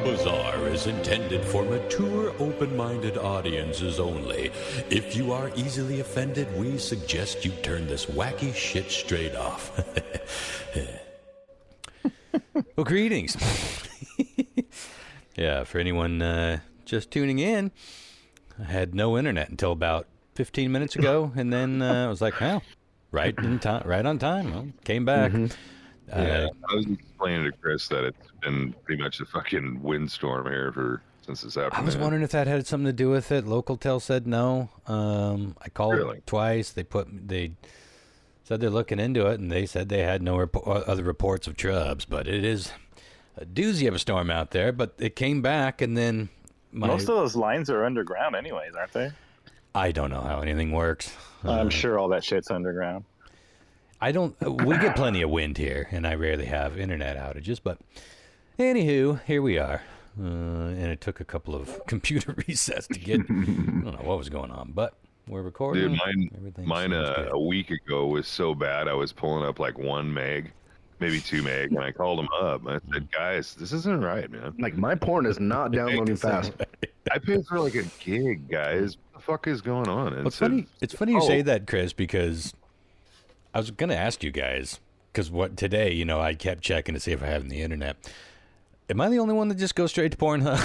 Bizarre is intended for mature, open-minded audiences only. If you are easily offended, we suggest you turn this wacky shit straight off. Well, greetings. Yeah, for anyone just tuning in, I had no internet until about 15 minutes ago, and then I was like, well, right on time. Well, came back. Yeah, I was explaining to Chris that it's been pretty much a fucking windstorm here since this afternoon. I was wondering if that had something to do with it. Local said no. I called twice. They said they're looking into it, and they said they had no other reports of trubs. But it is a doozy of a storm out there. But it came back, and then most of those lines are underground, anyways, aren't they? I don't know how anything works. I'm sure all that shit's underground. We get plenty of wind here, and I rarely have internet outages, but anywho, here we are. And it took a couple of computer resets to get, I don't know what was going on, but we're recording. Dude, mine a week ago was so bad, I was pulling up like 1 meg, maybe 2 meg, and I called them up. I said, guys, this isn't right, man. Like, my porn is not downloading fast. I paid for like a gig, guys. What the fuck is going on? And it's funny you say that, Chris, because I was going to ask you guys, because today, I kept checking to see if I have the internet. Am I the only one that just goes straight to Pornhub?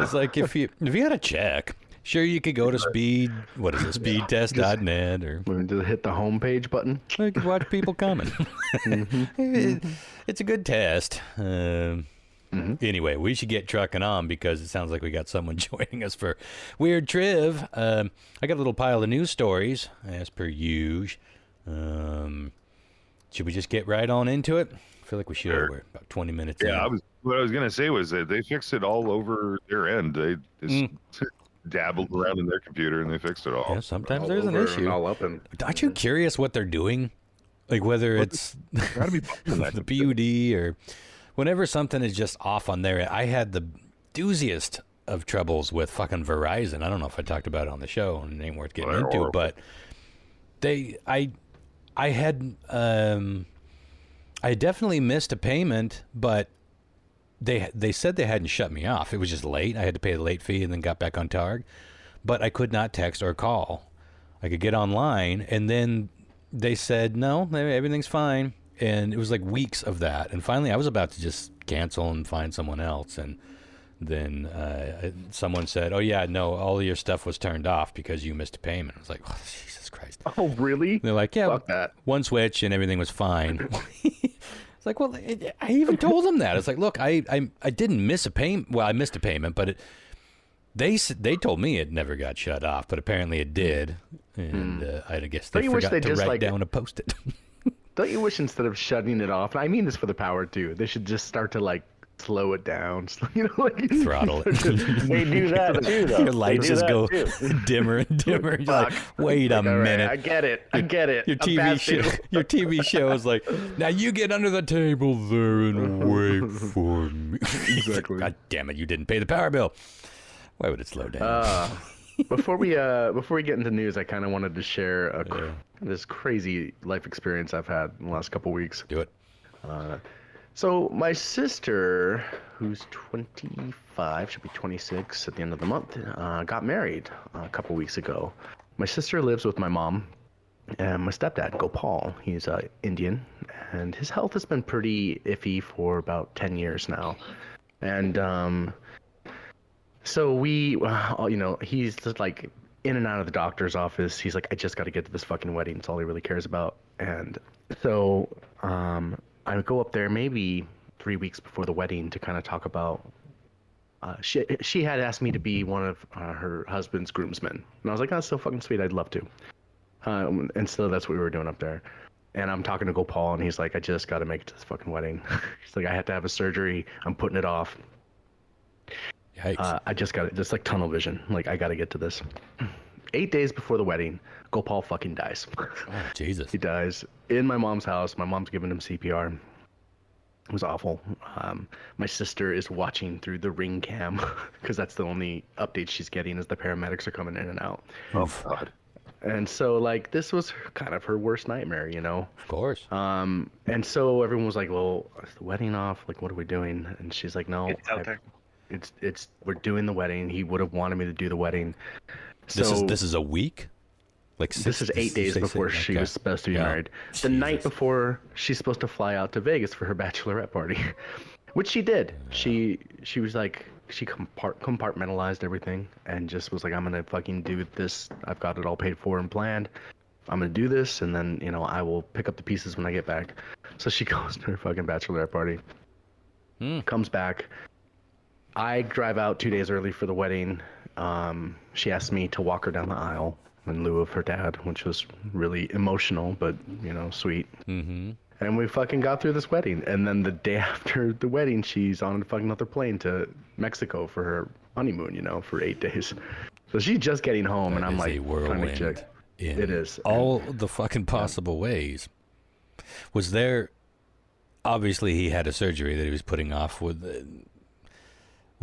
It's like, if you had to check, sure, you could go to speedtest.net or just hit the homepage button. You could watch people coming. It's a good test. Anyway, we should get trucking on because it sounds like we got someone joining us for Weird Triv. I got a little pile of news stories, as per usual. Should we just get right on into it? I feel like we should. We're about 20 minutes in. What I was going to say was that they fixed it all over their end. They just dabbled around in their computer and they fixed it all. Yeah, sometimes there's an issue. Aren't you curious what they're doing? Like whether it's the PUD or whenever something is just off on their end. I had the dooziest of troubles with fucking Verizon. I don't know if I talked about it on the show, and it ain't worth getting into, but I definitely missed a payment, but they said they hadn't shut me off. It was just late. I had to pay the late fee and then got back on targ, but I could not text or call. I could get online, and then they said, no, everything's fine. And it was like weeks of that. And finally, I was about to just cancel and find someone else. And then someone said, oh, yeah, no, all of your stuff was turned off because you missed a payment. I was like, oh, Jesus Christ. Oh, really? They're like, yeah, one switch and everything was fine. It's like, well, I even told them that. It's like, look, I didn't miss a payment. Well, I missed a payment, but they told me it never got shut off, but apparently it did. And I guess they forgot to write down a post-it. Don't you wish instead of shutting it off, and I mean this for the power too, they should just start to slow it down, throttle it. They do that too, though. Your lights just go dimmer and dimmer. You're like, wait a minute. Right, I get it. Your TV show is like, now you get under the table there and wait for me. Exactly. God damn it! You didn't pay the power bill. Why would it slow down? Before we get into news, I kind of wanted to share this crazy life experience I've had in the last couple weeks. Do it. So my sister, who's 25, she'll be 26 at the end of the month, got married a couple weeks ago. My sister lives with my mom and my stepdad, Gopal. He's Indian, and his health has been pretty iffy for about 10 years now. And so we, he's just like in and out of the doctor's office. He's like, I just got to get to this fucking wedding. It's all he really cares about. And so I would go up there maybe 3 weeks before the wedding to kind of talk about. She had asked me to be one of her husband's groomsmen, and I was like, "Oh, that's so fucking sweet. I'd love to." And so that's what we were doing up there. And I'm talking to Gopal, and he's like, "I just got to make it to this fucking wedding." He's like, "I had to have a surgery. I'm putting it off." Yikes. I just got it, just like tunnel vision. Like, I got to get to this. 8 days before the wedding, Gopal fucking dies. Oh, Jesus. He dies in my mom's house. My mom's giving him CPR. It was awful. My sister is watching through the ring cam because that's the only update she's getting as the paramedics are coming in and out. Oh, God. And so like this was kind of her worst nightmare, you know. Of course. And so everyone was like, "Well, is the wedding off? Like, what are we doing?" And she's like, "No, It's out there. it's we're doing the wedding. He would have wanted me to do the wedding." This is a week? Like this is 8 days before she was supposed to be married. The night before she's supposed to fly out to Vegas for her bachelorette party, which she did. She was like, she compartmentalized everything and just was like, I'm gonna fucking do this. I've got it all paid for and planned. I'm gonna do this, and then I will pick up the pieces when I get back. So she goes to her fucking bachelorette party, comes back. I drive out 2 days early for the wedding. She asked me to walk her down the aisle in lieu of her dad, which was really emotional, but sweet. Mm-hmm. And we fucking got through this wedding. And then the day after the wedding, she's on a fucking another plane to Mexico for her honeymoon, for 8 days. So she's just getting home, and I'm like, a whirlwind in it is all the fucking possible ways. Was there? Obviously, he had a surgery that he was putting off. Was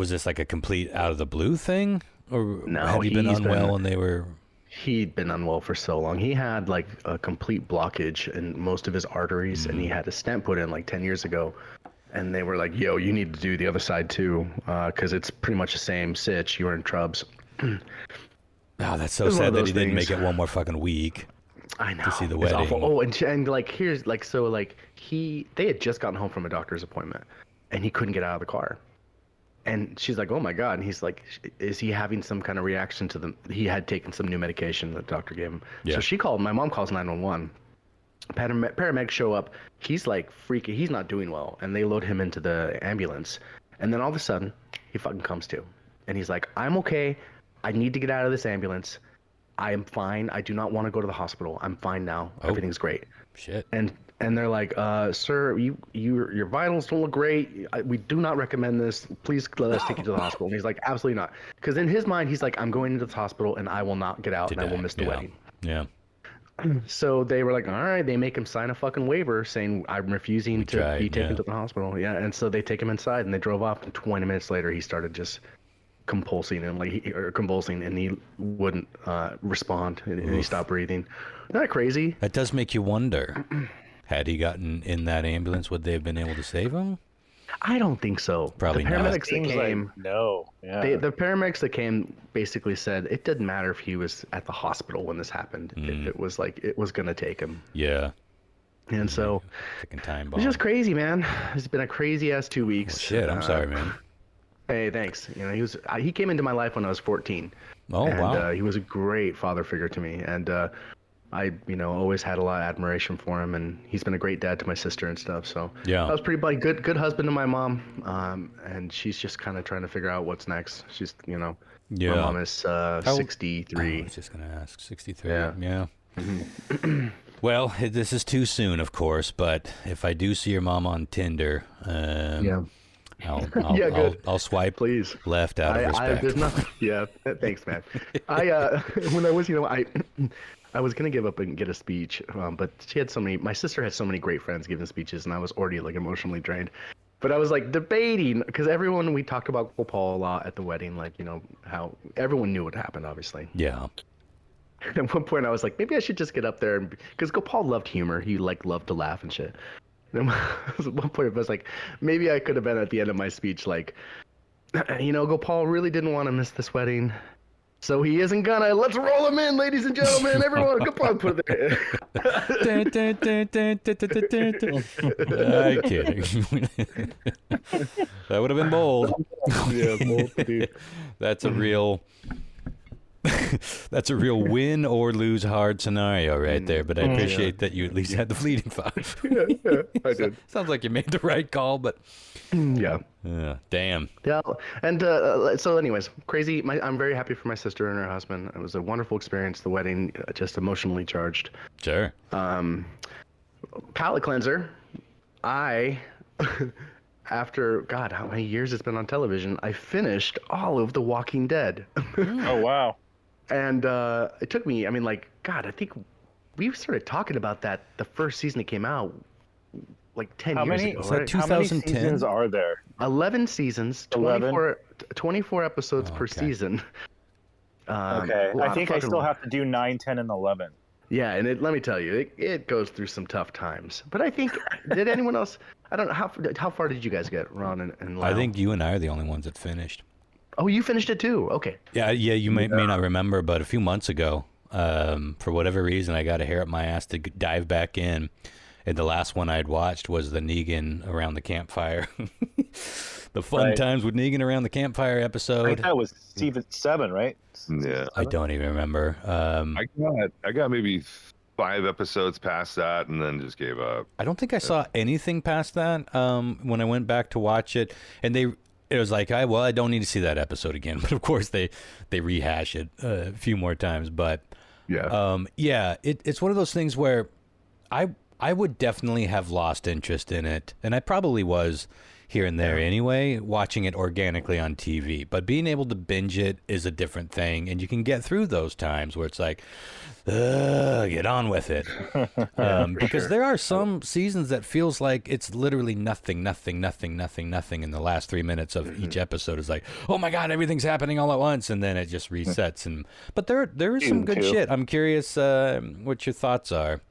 this like a complete out of the blue thing, or No, had he been unwell and they were? He'd been unwell for so long. He had like a complete blockage in most of his arteries, and he had a stent put in like 10 years ago. And they were like, "Yo, you need to do the other side too, because it's pretty much the same sitch. You're in trubs." Oh, that's so sad that he didn't make it one more fucking week. I know. To see the It's wedding. awful. Oh, and like here's like so like they had just gotten home from a doctor's appointment, and he couldn't get out of the car. And she's like, "Oh my God!" And he's like, "Is he having some kind of reaction to He had taken some new medication that the doctor gave him." Yeah. So my mom calls 911. Paramedics show up. He's like freaking. He's not doing well, and they load him into the ambulance. And then all of a sudden, he fucking comes to, and he's like, "I'm okay. I need to get out of this ambulance. I am fine. I do not want to go to the hospital. I'm fine now. Everything's great." Shit. And they're like, "Sir, your vitals don't look great. We do not recommend this. Please let us take you to the hospital." And he's like, "Absolutely not." Because in his mind, he's like, "I'm going into the hospital and I will not get out and I will miss the wedding." Yeah. So they were like, "All right." They make him sign a fucking waiver saying, "I'm refusing to be taken to the hospital." Yeah. And so they take him inside and they drove off. And 20 minutes later, he started just convulsing and he wouldn't respond and he stopped breathing. Isn't that crazy? That does make you wonder. Had he gotten in that ambulance, would they have been able to save him? I don't think so. Probably the not. paramedics that came, no. Yeah. the paramedics that came basically said it didn't matter if he was at the hospital when this happened. If it was like it was gonna take him. Yeah. And so Fucking time bomb. it's just crazy, man. It's been a crazy ass 2 weeks. Shit, I'm sorry, man. Hey, thanks. He came into my life when I was 14. Oh, and, wow. He was a great father figure to me, and I always had a lot of admiration for him, and he's been a great dad to my sister and stuff. So Yeah. I was pretty like good husband to my mom, and she's just kind of trying to figure out what's next. She's Yeah. my mom is 63. I was just going to ask. 63. Yeah. Yeah. Well, this is too soon, of course, but if I do see your mom on Tinder, I'll swipe Please. left out of respect. There's nothing. Yeah, thanks, man. When I was, I was gonna give up and get a speech, but my sister had so many great friends giving speeches, and I was already like emotionally drained. But I was like debating because we talked about Uncle Paul a lot at the wedding, like how everyone knew what happened, obviously. Yeah. At one point, I was like, maybe I should just get up there because Paul loved humor. He loved to laugh and shit. And at one point, I was like, maybe I could have been at the end of my speech like, Paul really didn't want to miss this wedding, so he isn't gonna. Let's roll him in, ladies and gentlemen. Everyone, Paul, put it there. I'm kidding. That would have been bold. Yeah, bold, dude. That's a real win or lose hard scenario right there. But I appreciate that you at least had the fleeting thought. Yeah, I did. Sounds like you made the right call, but Yeah. Damn. Yeah, and so anyways, crazy. I'm very happy for my sister and her husband. It was a wonderful experience. The wedding, just emotionally charged. Sure. Palate cleanser. After God, how many years it's been on television, I finished all of The Walking Dead. Oh wow. And it took me. I mean, like God, I think we started talking about that the first season that came out like 10 years ago. Was that Right? 2010? How many seasons are there? 11 seasons, 24 episodes per season. Okay, a lot I of think I fucking- still have to do 9, 10, and 11. Yeah, and let me tell you, it goes through some tough times. But I think, did anyone else? I don't know how far did you guys get, Ron and Lau? I think you and I are the only ones that finished. Oh, you finished it too. Okay. Yeah. You may not remember, but a few months ago, for whatever reason, I got a hair up my ass to dive back in. And the last one I'd watched was the Negan around the campfire. The fun times with Negan around the campfire I episode. think that was season 7, right? Yeah. I don't even remember. I got maybe 5 episodes past that and then just gave up. I don't think I saw anything past that when I went back to watch it. And it was like, I don't need to see that episode again. But of course, they rehash it a few more times. But Yeah. It's one of those things where I would definitely have lost interest in it. And I probably was here and there anyway, watching it organically on TV. But being able to binge it is a different thing. And you can get through those times where it's like, get on with it. Because there are some seasons that feels like it's literally nothing in the last 3 minutes of each episode. Is like, oh my God, everything's happening all at once. And then it just resets. But there is some good shit. I'm curious what your thoughts are.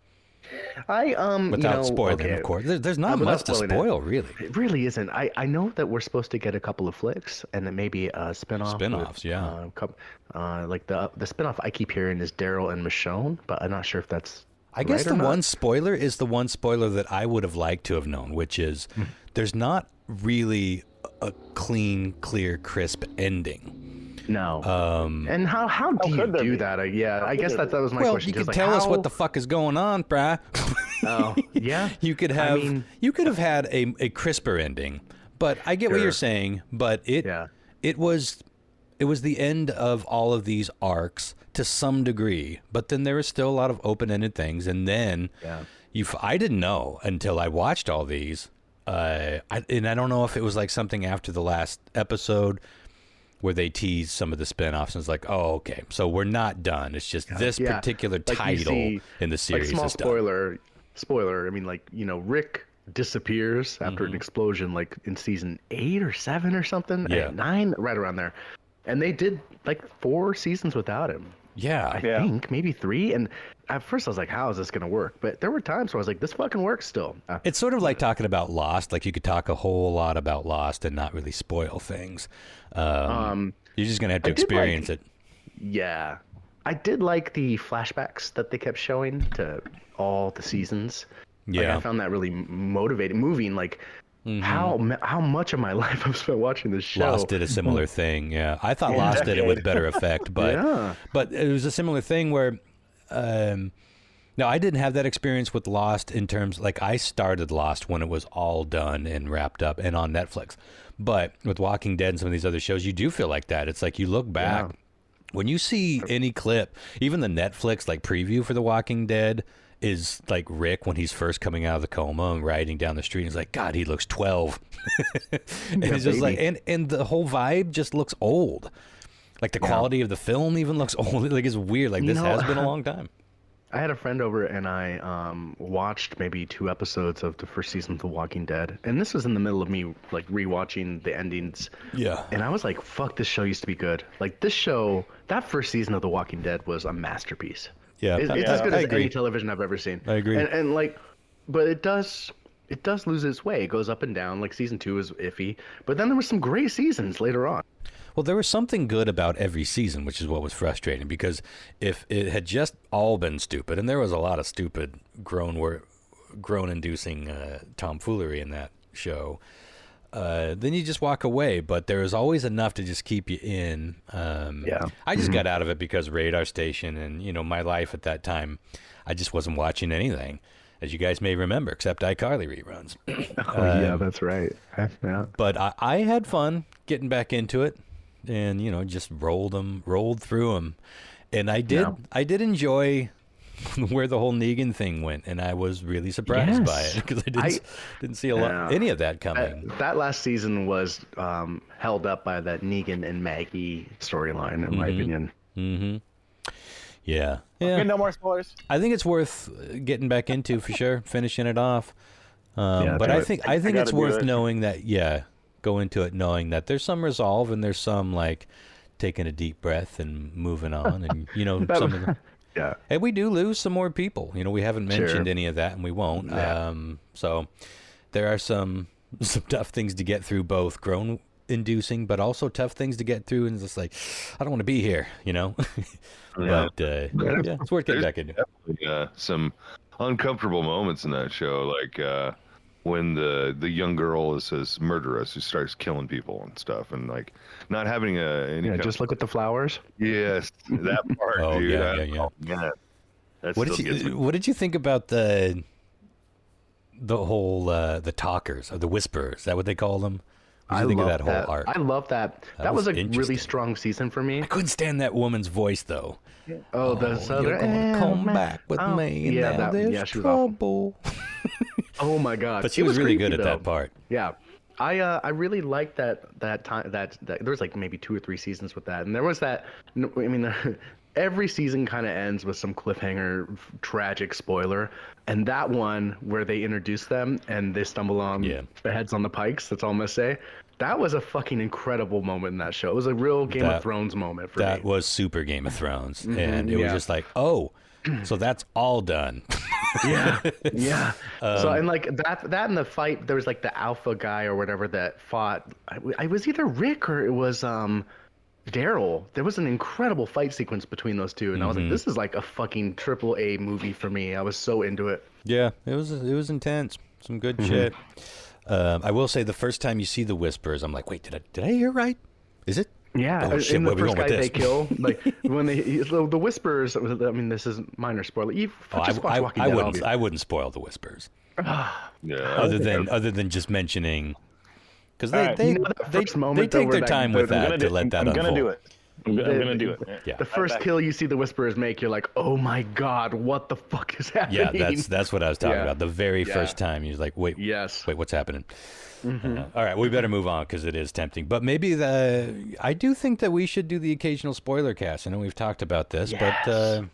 Without spoiling, of course. There's not much to spoil, really. It really isn't. I know that we're supposed to get a couple of flicks and then maybe a spinoff. Spinoffs, yeah. Like the spinoff I keep hearing is Daryl and Michonne, but I'm not sure if that's. I guess right the or one not. spoiler is the one spoiler that I would have liked to have known, which is there's not really a clean, clear, crisp ending. No. And how do you could there do be? that? I guess that was my Well, question. you Just could like, tell us how- what the fuck is going on, brah. Oh, yeah. You could have you could have had a crisper ending, but I get what you're saying. But it was the end of all of these arcs to some degree, but then there was still a lot of open-ended things, and then I didn't know until I watched all these, and I don't know if it was like something after the last episode where they teased some of the spinoffs and it's like, oh, okay, so we're not done. It's just this particular Like you title see, in the series Like small is done. spoiler. I mean, like, Rick disappears after an explosion, like in season 8 or 7 or something. Yeah. 9, right around there. And they did like 4 seasons without him. I think maybe 3. And at first I was like, how is this going to work? But there were times where I was like, this fucking works still. It's sort of like talking about Lost. Like you could talk a whole lot about Lost and not really spoil things. You're just going to have to experience it. Yeah. I did like the flashbacks that they kept showing to all the seasons. Like, I found that really moving. Like, how much of my life I've spent watching this show. Lost did a similar thing. Yeah, I thought Lost did it with better effect, but but it was a similar thing where. No, I didn't have that experience with Lost in terms like I started Lost when it was all done and wrapped up and on Netflix. But with Walking Dead and some of these other shows, you do feel like that. It's like you look back when you see any clip, even the Netflix like preview for The Walking Dead is like Rick when he's first coming out of the coma and riding down the street. He's like, God, he looks 12. And it's just like, and the whole vibe just looks old. Like the quality of the film even looks old. Like it's weird. Like this has been a long time. I had a friend over and I watched maybe 2 episodes of the first season of The Walking Dead. And this was in the middle of me like rewatching the endings. Yeah. And I was like, fuck, this show used to be good. Like this show, that first season of The Walking Dead was a masterpiece. Yeah. It's as good I as agree. any television I've ever seen. I agree. And like, but it does lose its way. It goes up and down. Like season 2 is iffy, but then there were some great seasons later on. Well, there was something good about every season, which is what was frustrating, because if it had just all been stupid, and there was a lot of stupid groan-inducing tomfoolery in that show, then you just walk away. But there was always enough to just keep you in. I just got out of it because Radar Station and, my life at that time, I just wasn't watching anything, as you guys may remember, except iCarly reruns. Yeah, that's right. Yeah. But I had fun getting back into it. And just rolled through them, and I did enjoy where the whole Negan thing went, and I was really surprised by it because I didn't see any of that coming. That last season was held up by that Negan and Maggie storyline, in my opinion. Yeah. Okay, no more spoilers. I think it's worth getting back into for sure, finishing it off. But I think it's worth knowing that. Yeah. Go into it knowing that there's some resolve and there's some like taking a deep breath and moving on, and That- some of the. Yeah. And we do lose some more people. We haven't mentioned any of that, and we won't. Yeah. So there are some tough things to get through, both groan-inducing, but also tough things to get through, and it's just like, I don't want to be here, But yeah, it's worth getting back into. Definitely, some uncomfortable moments in that show, like when the young girl is this murderess who starts killing people and stuff, and like not having any. Yeah, just look at the flowers. Yes, that part, Oh, dude. yeah. Oh, man. That What still did gets me. you think about the whole the talkers or the whisperers? Is that what they call them? What did you think of that whole art? I love that. That was was a really interesting. strong season for me. I couldn't stand that woman's voice though. Oh, the You're southern. gonna come back with me, and now there's she was awful. trouble. Oh my god! But she It was really creepy, good at though. that part. Yeah, I really liked that time that there was like maybe 2 or 3 seasons with that, and there was that. I mean, every season kind of ends with some cliffhanger, tragic spoiler, and that one where they introduce them and they stumble on the heads on the pikes. That's all I'm gonna say. That was a fucking incredible moment in that show. It was a real Game of Thrones moment for me. That was super Game of Thrones, and it was just like, oh, so that's all done. Yeah. So and like that and the fight, there was like the alpha guy or whatever that fought. I was either Rick or it was Daryl. There was an incredible fight sequence between those two, and I was like, this is like a fucking AAA movie for me. I was so into it. Yeah, it was intense. Some good shit. I will say the first time you see the whispers, I'm like, wait, did I hear right? Is it? Yeah, Oh, shit, and where the we first going guy with they this? kill, like when the whispers. I mean, this is minor spoiler. You just watch Walking Dead, obviously. I wouldn't spoil the whispers. Yeah. Other than just mentioning, because All right. they You know that first moment, take though, their where time I'm with that gonna to do- let that I'm unfold. gonna do it. I'm gonna do it. Yeah. The first kill you see the whisperers make, you're like, oh my god, what the fuck is happening? Yeah, that's what I was talking Yeah. about. The very Yeah. first time, you're like, wait, Yes. what's happening? All right, we better move on because it is tempting. But maybe I do think that we should do the occasional spoiler cast. I know we've talked about this, but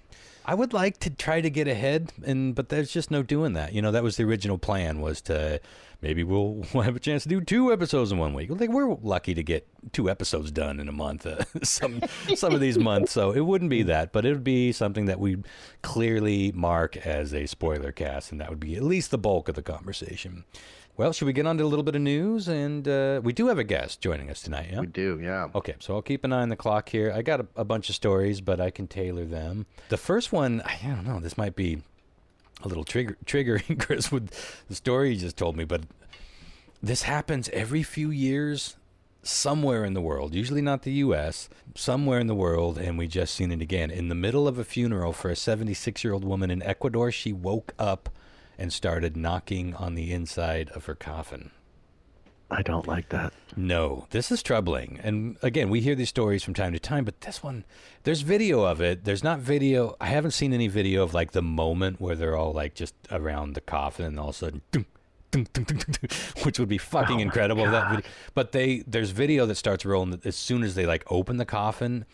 I would like to try to get ahead, but there's just no doing that. That was the original plan, was to maybe we'll have a chance to do 2 episodes in 1 week. Like, we're lucky to get 2 episodes done in a month, some of these months. So it wouldn't be that, but it would be something that we clearly mark as a spoiler cast, and that would be at least the bulk of the conversation. Well, should we get on to a little bit of news? And we do have a guest joining us tonight, yeah? We do, yeah. Okay, so I'll keep an eye on the clock here. I got a bunch of stories, but I can tailor them. The first one, I don't know, this might be a little triggering, Chris, with the story you just told me, but this happens every few years somewhere in the world, usually not the U.S., somewhere in the world, and we just seen it again. In the middle of a funeral for a 76-year-old woman in Ecuador, she woke up and started knocking on the inside of her coffin. I don't like that. No, this is troubling. And again, we hear these stories from time to time, but this one, there's video of it. There's not video. I haven't seen any video of like the moment where they're all like just around the coffin and all of a sudden, dunk, dunk, dunk, dunk, dunk, which would be fucking incredible. That video. But there's video that starts rolling as soon as they like open the coffin.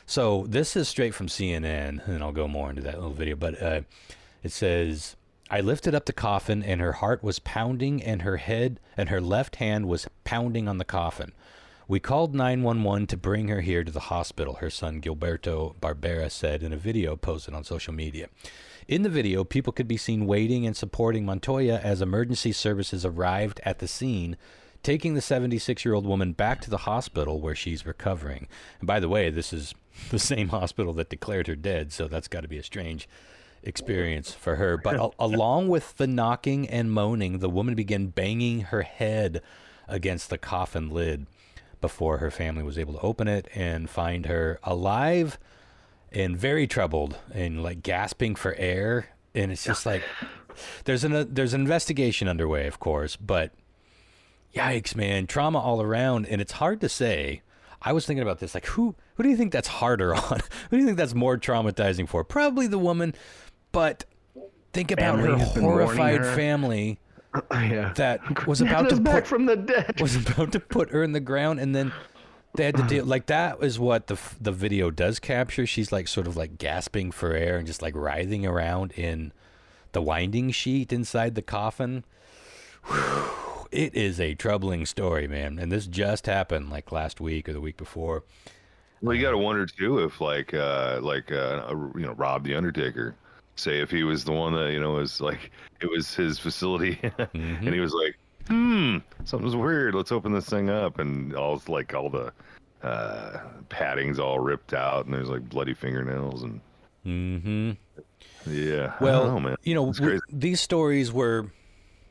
So this is straight from CNN, and I'll go more into that little video. But it says, I lifted up the coffin and her heart was pounding and her head and her left hand was pounding on the coffin. We called 911 to bring her here to the hospital, her son Gilberto Barbera said in a video posted on social media. In the video, people could be seen waiting and supporting Montoya as emergency services arrived at the scene, taking the 76-year-old woman back to the hospital where she's recovering. And by the way, this is the same hospital that declared her dead, so that's got to be a strange experience for her. But along with the knocking and moaning, the woman began banging her head against the coffin lid before her family was able to open it and find her alive and very troubled and like gasping for air. And it's just like there's an investigation underway, of course, but yikes, man, trauma all around. And it's hard to say. I was thinking about this, like, who do you think that's harder on? Who do you think that's more traumatizing for? Probably the woman, but think about her horrified family that was about to back from the dead. was about to put her in the ground, and then they had to deal. Like, that is what the video does capture. She's like sort of like gasping for air and just like writhing around in the winding sheet inside the coffin. Whew. It is a troubling story, man. And this just happened like last week or the week before. Well, you got to wonder too if Rob the Undertaker, say if he was the one that was like it was his facility, and he was like, something's weird. Let's open this thing up, and all the padding's all ripped out, and there's like bloody fingernails and. Yeah. Well, I don't know, man. These stories were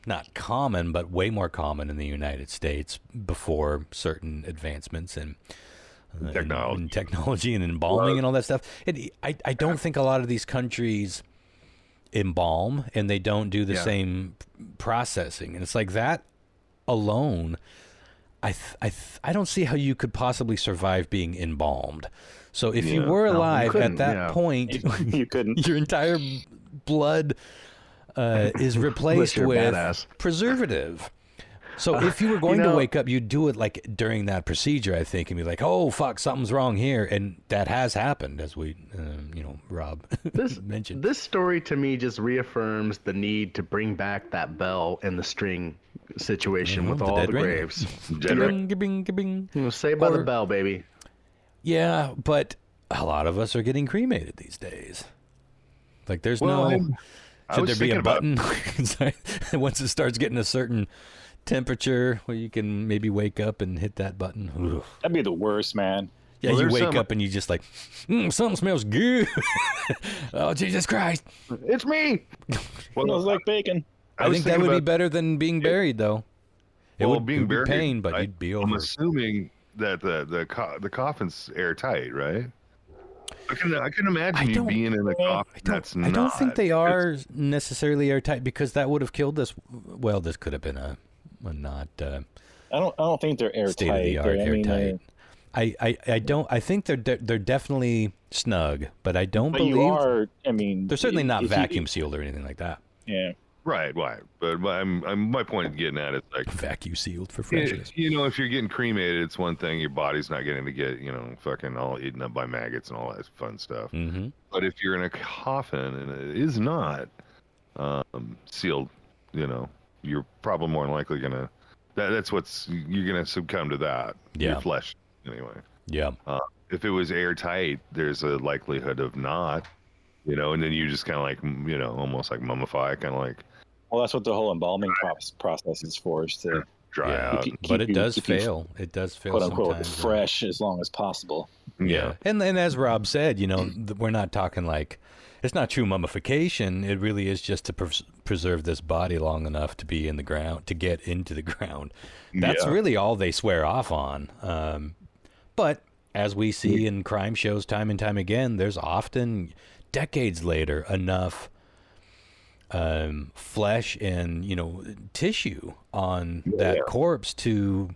not common, but way more common in the United States before certain advancements in technology and embalming and all that stuff. I don't think a lot of these countries embalm, and they don't do the same processing. And it's like that alone, I don't see how you could possibly survive being embalmed. So if you were alive at that point, you couldn't. Your entire blood is replaced with preservative. So if you were going to wake up, you'd do it like during that procedure, I think, and be like, "Oh fuck, something's wrong here," and that has happened, as we, Rob mentioned. This story to me just reaffirms the need to bring back that bell and the string situation with all the graves. Saved by the bell, baby. Yeah, but a lot of us are getting cremated these days. Like, there's should there be a button once it starts getting a certain temperature where you can maybe wake up and hit that button? Ugh. That'd be the worst, man. Yeah, you wake up and you just like, something smells good. Oh, Jesus Christ. It's me. Smells like bacon. I think that would be better than being buried, though. It would be pain, but you'd be over. I'm assuming that the coffin's airtight, right? I can imagine you being in a coffin. I don't think they are necessarily airtight, because that would have killed us. Well, this could have been a not. I don't think they're airtight. State of the art airtight. I don't. I think they're definitely snug, but I don't believe. They're certainly not vacuum sealed or anything like that. Yeah. Right. But my point of getting at it, like vacuum sealed for freshness. If you're getting cremated, it's one thing. Your body's not getting to get fucking all eaten up by maggots and all that fun stuff. Mm-hmm. But if you're in a coffin and it is not sealed, you're probably more than likely gonna. You're gonna succumb to that. Yeah. Your flesh, anyway. Yeah. If it was airtight, there's a likelihood of not. And then you just kind of like, almost like mummify, kind of like. Well, that's what the whole embalming process is for, is to dry out. But it does fail. It does fail quote unquote sometimes. Fresh as long as possible. Yeah. And as Rob said, we're not talking like, it's not true mummification. It really is just to preserve this body long enough to be in the ground, to get into the ground. That's really all they swear off on. But as we see in crime shows time and time again, there's often, decades later, enough flesh and tissue on that corpse to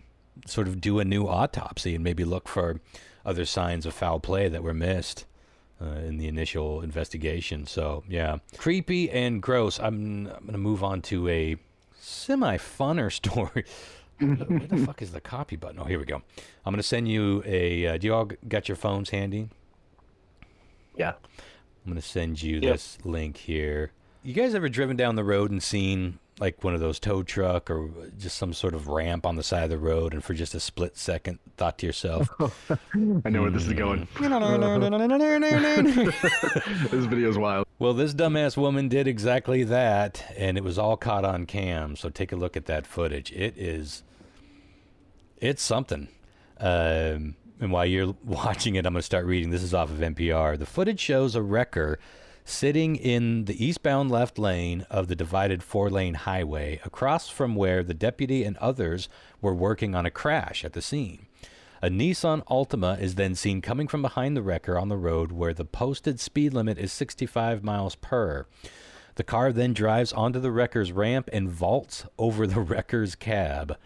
sort of do a new autopsy and maybe look for other signs of foul play that were missed in the initial investigation. So yeah, creepy and gross. I'm gonna move on to a semi-funner story. Where the fuck is the copy button? Oh, here we go. I'm gonna send you a do you all got your phones handy? Yeah. I'm going to send you this link here. You guys ever driven down the road and seen like one of those tow truck or just some sort of ramp on the side of the road, and for just a split second thought to yourself, I know where this is going. This video's wild. Well, this dumbass woman did exactly that, and it was all caught on cam. So take a look at that footage. It's something. And while you're watching it, I'm going to start reading. This is off of NPR. The footage shows a wrecker sitting in the eastbound left lane of the divided 4-lane highway, across from where the deputy and others were working on a crash at the scene. A Nissan Altima is then seen coming from behind the wrecker on the road where the posted speed limit is 65 miles per. The car then drives onto the wrecker's ramp and vaults over the wrecker's cab.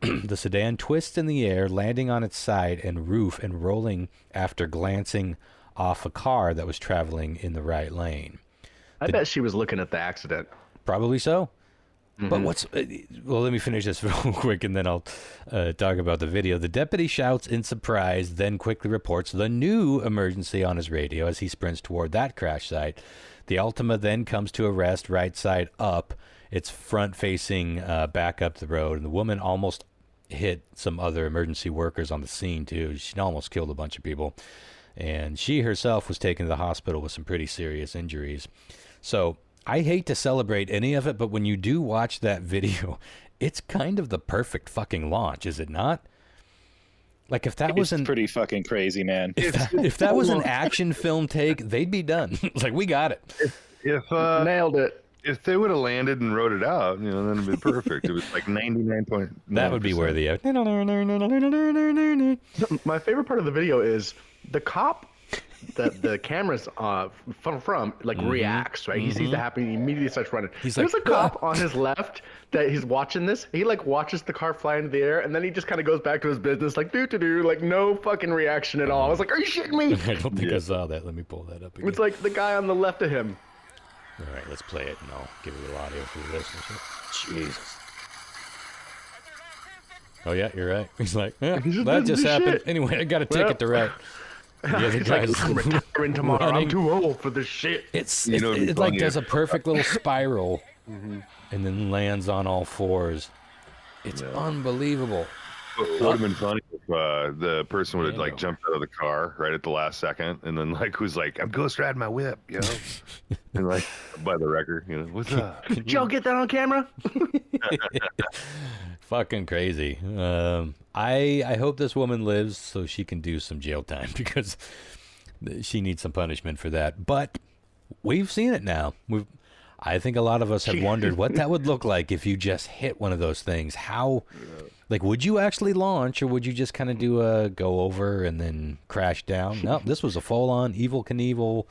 The sedan twists in the air, landing on its side and roof and rolling after glancing off a car that was traveling in the right lane. I bet she was looking at the accident. Probably so. But well, let me finish this real quick and then I'll talk about the video. The deputy shouts in surprise, then quickly reports the new emergency on his radio as he sprints toward that crash site. The Altima then comes to a rest right side up. It's front facing back up the road, and the woman almost hit some other emergency workers on the scene too. She almost killed a bunch of people, and she herself was taken to the hospital with some pretty serious injuries. So I hate to celebrate any of it, but when you do watch that video, it's kind of the perfect fucking launch, is it not? Like if that was pretty fucking crazy, man. If that was an action film take, they'd be done. It's like, we got it. If Nailed it. If they would have landed and wrote it out, you know, then it'd be perfect. It was like 99.9%. That would be worthy of. My favorite part of the video is the cop that the camera's from like reacts, right? He sees that happening, he immediately starts running. There's like, a cop on his left that he's watching this. He like watches the car fly into the air, and then he just kind of goes back to his business, like do, like no fucking reaction at all. I was like, are you shitting me? I don't think I saw that. Let me pull that up again. It's like the guy on the left of him. All right, let's play it, and I'll give a little audio for the listeners. Jesus. Oh, yeah, you're right. He's like, yeah, that just happened. Shit. Anyway, I got a ticket to write. The other He's like, guy's I'm retiring tomorrow. running. I'm too old for this shit. It like does a perfect little spiral and then lands on all fours. It's unbelievable. It would have been funny if the person would have like jumped out of the car right at the last second, and then like was like, "I'm ghost riding my whip," you know, and like by the record, you know, what's up? Did y'all get that on camera? Fucking crazy. I hope this woman lives so she can do some jail time because she needs some punishment for that. But we've seen it now. I think a lot of us have wondered what that would look like if you just hit one of those things. How, like, would you actually launch, or would you just kind of do a go over and then crash down? No, this was a full-on Evel Knievel,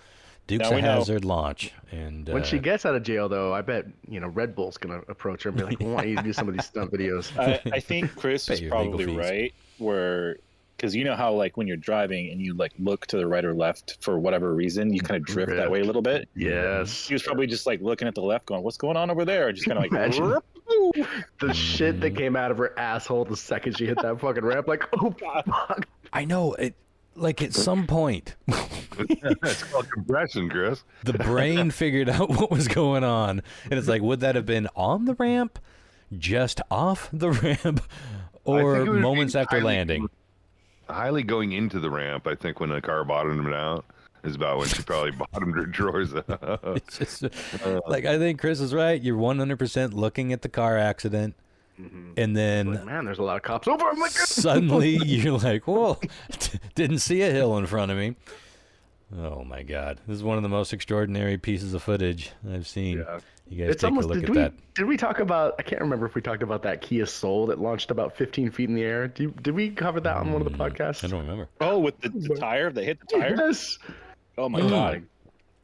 Dukes of Hazzard launch. And when she gets out of jail, though, I bet Red Bull's gonna approach her and be like, "We want you to do some of these stunt videos." I think Chris is probably right, because you know how like when you're driving and you like look to the right or left for whatever reason, you kind of drift that way a little bit. Yes. He was probably just like looking at the left, going, "What's going on over there?" And just kind of like the shit that came out of her asshole the second she hit that fucking ramp. Like, oh fuck. I know it. Like at some point, It's called compression, Chris. the brain figured out what was going on, and it's like, would that have been on the ramp, just off the ramp, or moments after landing? Highly going into the ramp, I think, when the car bottomed out is about when she probably bottomed her drawers out. It's just like, I think Chris is right. You're 100% looking at the car accident, and then Man, there's a lot of cops over. I'm like, suddenly you're like, whoa, didn't see a hill in front of me. Oh my God, this is one of the most extraordinary pieces of footage I've seen. Yeah. You guys take a look at that. Did we talk about? I can't remember if we talked about that Kia Soul that launched about 15 feet in the air. Did we cover that on one of the podcasts? I don't remember. oh, with the tire, they hit the tire. Yes. Oh my god!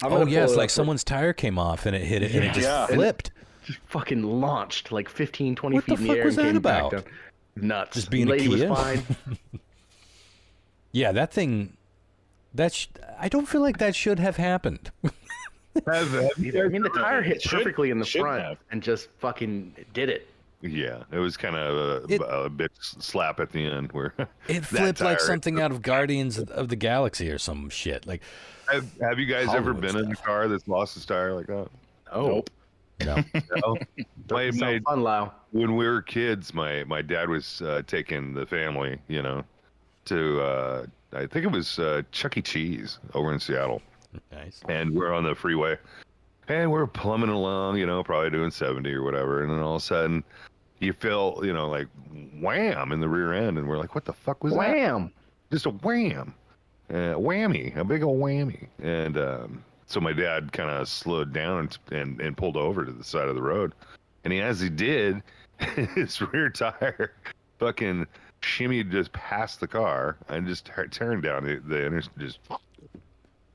Oh yes, like someone's tire came off and it hit it and it just flipped. Just fucking launched like 15, 20 What feet the in the fuck air was and that came about? back down. Nuts. Just being a Lady Kia? was fine. Yeah, that thing. I don't feel like that should have happened. I mean, the tire hit should- perfectly in the should front have. and just fucking did it. Yeah, it was kind of a bit slap at the end where It flipped like something out of Guardians of the Galaxy or some shit. Like, Have you guys ever Hollywood been in a stuff. car that's lost its tire like that? Oh, Nope. no. No. doesn't sound fun, Lau. When we were kids, my dad was taking the family, to I think it was Chuck E. Cheese over in Seattle, Nice. and we're on the freeway, and we're plumbing along, probably doing 70 or whatever, and then all of a sudden, you feel, like wham in the rear end, and we're like, what the fuck was that? Wham! Just a wham, whammy, a big old whammy, and so my dad kind of slowed down and pulled over to the side of the road, and as he did, his rear tire fucking shimmied just past the car and just turned down just.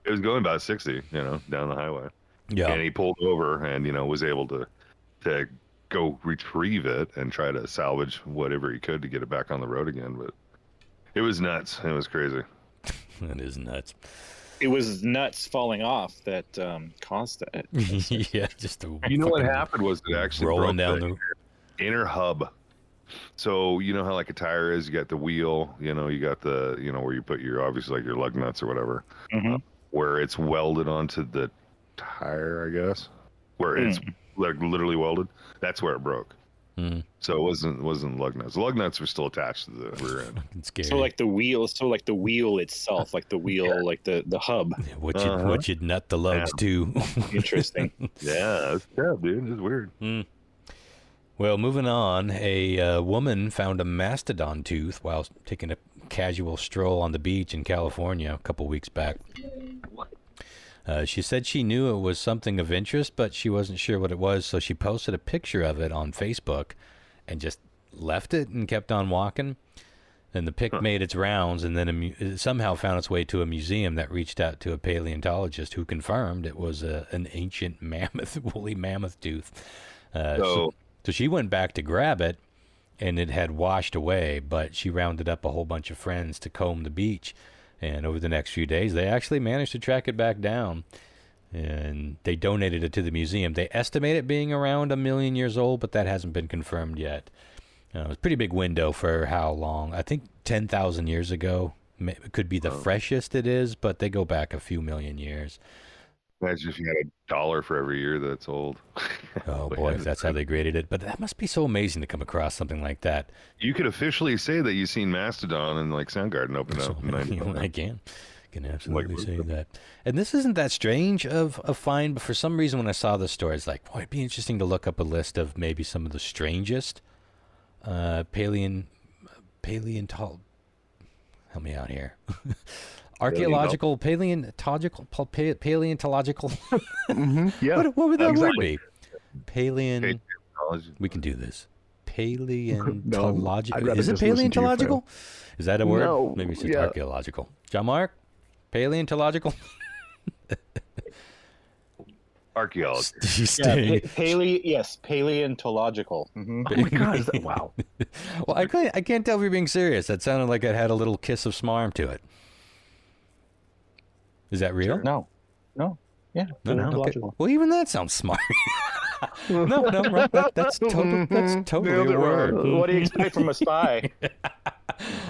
It was going about 60, down the highway. Yeah. And he pulled over and was able to go retrieve it and try to salvage whatever he could to get it back on the road again. But it was nuts. It was crazy. That is nuts. It was nuts falling off that caused that. Yeah, just a What happened was it actually rolling broke down the inner hub. So you know how like a tire is, you got the wheel, you got the where you put your obviously like your lug nuts or whatever, where it's welded onto the tire, I guess, where it's like literally welded. That's where it broke. So it wasn't lug nuts. Lug nuts were still attached to the rear end. It's scary. So like the wheel itself, like the wheel, like the hub. What you'd nut the lugs to. Interesting. Yeah, that's tough, dude. It's weird. Well, moving on, a woman found a mastodon tooth while taking a casual stroll on the beach in California a couple weeks back. She said she knew it was something of interest, but she wasn't sure what it was, so she posted a picture of it on Facebook and just left it and kept on walking. And the pic made its rounds and then it somehow found its way to a museum that reached out to a paleontologist who confirmed it was an ancient woolly mammoth tooth. So she went back to grab it, and it had washed away, but she rounded up a whole bunch of friends to comb the beach. And over the next few days, they actually managed to track it back down, and they donated it to the museum. They estimate it being around 1 million years old, but that hasn't been confirmed yet. It's a pretty big window for how long. I think 10,000 years ago could be the freshest it is, but they go back a few million years. Imagine if you had $1 for every year that's old. Oh, boy, if that's how they graded it. But that must be so amazing to come across something like that. You could officially say that you've seen Mastodon and like Soundgarden open up. I can absolutely say that. And this isn't that strange of a find, but for some reason when I saw this story, it's like, boy, it'd be interesting to look up a list of maybe some of the strangest paleontological. Help me out here. Archaeological, paleontological. Yeah. What would that word be? Paleontology. We can do this. Paleontological. No, is it paleontological? Is that a word? No, Maybe it's just archaeological. John Mark? Paleontological? Archaeology. Yes, paleontological. Mm-hmm. Oh my God! Wow. Well, I can't tell if you're being serious. That sounded like it had a little kiss of smarm to it. Is that real? No. Yeah. No. Okay. Well, even that sounds smart. no, right. That's totally a word. What do you expect from a spy?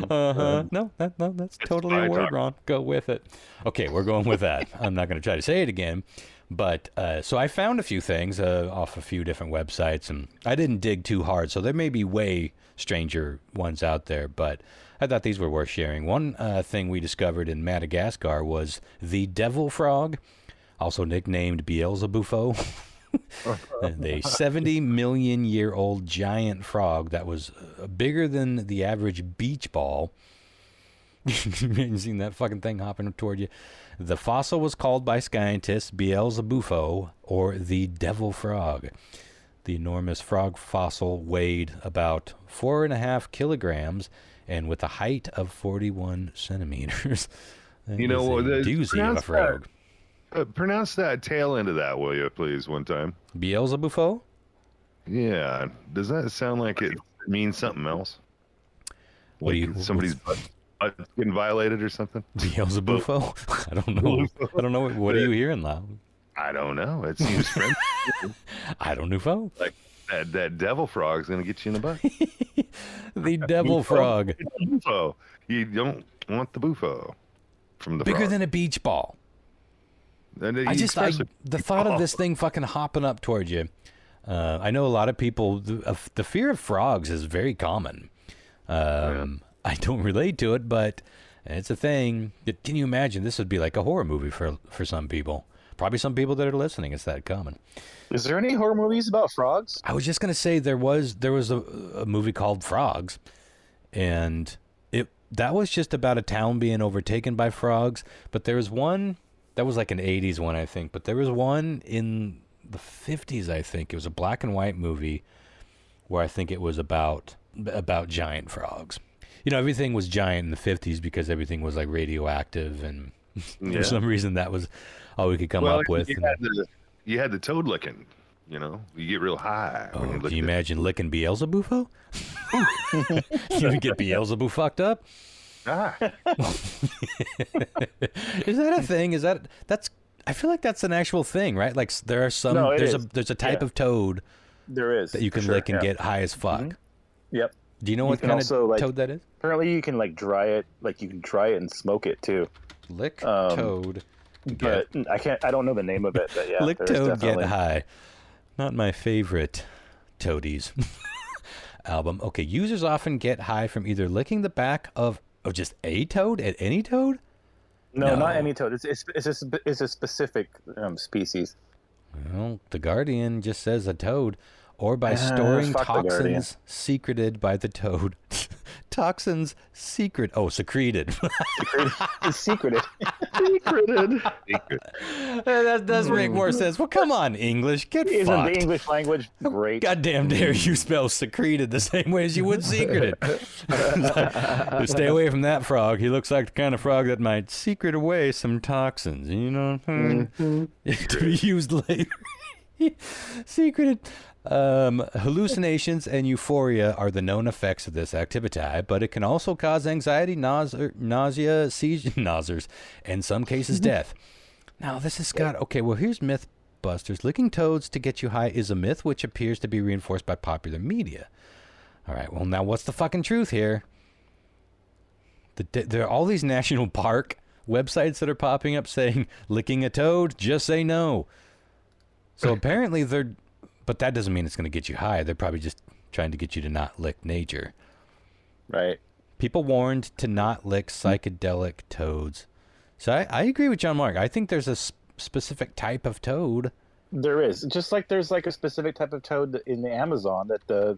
No, that's totally a word, Ron. Go with it. Okay, we're going with that. I'm not going to try to say it again. But so I found a few things off a few different websites, and I didn't dig too hard, so there may be way stranger ones out there, but I thought these were worth sharing. One thing we discovered in Madagascar was the devil frog, also nicknamed Beelzebufo. The 70 million year old giant frog that was bigger than the average beach ball. You seen that fucking thing hopping toward you? The fossil was called by scientists Beelzebufo, or the devil frog. The enormous frog fossil weighed about 4.5 kilograms and with a height of 41 centimeters. You know what? Doozy of a frog. Pronounce that tail end of that, will you, please, one time? Beelzebufo? Yeah. Does that sound like it means something else? What do you? Somebody's butt getting violated or something? Beelzebufo? I don't know. What are you hearing, loud? I don't know. It seems French. I don't know. Like that devil frog's gonna get you in the butt. The devil frog. Bufo. You don't want the bufo from the bigger frog. than a beach ball. And the thought of this thing fucking hopping up towards you. I know a lot of people. The fear of frogs is very common. I don't relate to it, but it's a thing. Can you imagine? This would be like a horror movie for some people. Probably some people that are listening. It's that common. Is there any horror movies about frogs? I was just gonna say there was a movie called Frogs, and that was just about a town being overtaken by frogs. But there was one that was like an 80s one, I think. But there was one in the 50s, I think. It was a black and white movie where I think it was about giant frogs. You know, everything was giant in the 50s because everything was like radioactive, and for some reason that was all we could come up with. You had the toad licking. You know, you get real high. Oh, can you imagine licking Beelzebufo? You get Beelzebub fucked up? Ah. Is that a thing? That's? I feel like that's an actual thing, right? Like there are some. No, there's a type of toad. There is that you can lick and get high as fuck. Mm-hmm. Yep. Do you know what kind of toad that is? Apparently, you can like dry it. Like you can dry it and smoke it too. Lick toad. But I don't know the name of it. But yeah, lick toad, get high. Not my favorite toadies. album. Okay, users often get high from either licking the back of just a toad at any toad. No, not any toad. It's a specific species. Well, the Guardian just says a toad, or by storing toxins secreted by the toad. Toxins secreted. Secreted. Secreted. Secreted. That does make more sense. Well, come on, English. Get Isn't fucked. the English language great? Goddamn dare you spell secreted the same way as you would secreted. Stay away from that frog. He looks like the kind of frog that might secret away some toxins. You know, to be used later. Secreted. Hallucinations and euphoria are the known effects of this activity, but it can also cause anxiety, nausea, seizures, and in some cases death. Now, this is Scott. Okay, well, here's Mythbusters. Licking toads to get you high is a myth which appears to be reinforced by popular media. All right, well, now what's the fucking truth here? There are all these national park websites that are popping up saying, licking a toad, just say no. So apparently but that doesn't mean it's going to get you high. They're probably just trying to get you to not lick nature. Right. People warned to not lick psychedelic toads. So I agree with John Mark. I think there's a specific type of toad. There is. Just like there's like a specific type of toad in the Amazon that the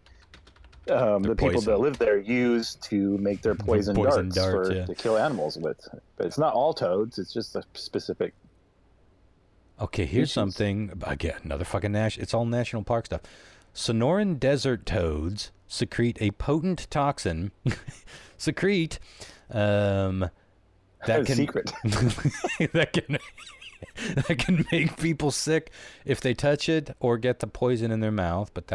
people that live there use to make their poison darts to kill animals with. But it's not all toads. It's just a specific. Okay, here's something. Again, another fucking it's all national park stuff. Sonoran desert toads secrete a potent toxin. that can make people sick if they touch it or get the poison in their mouth. But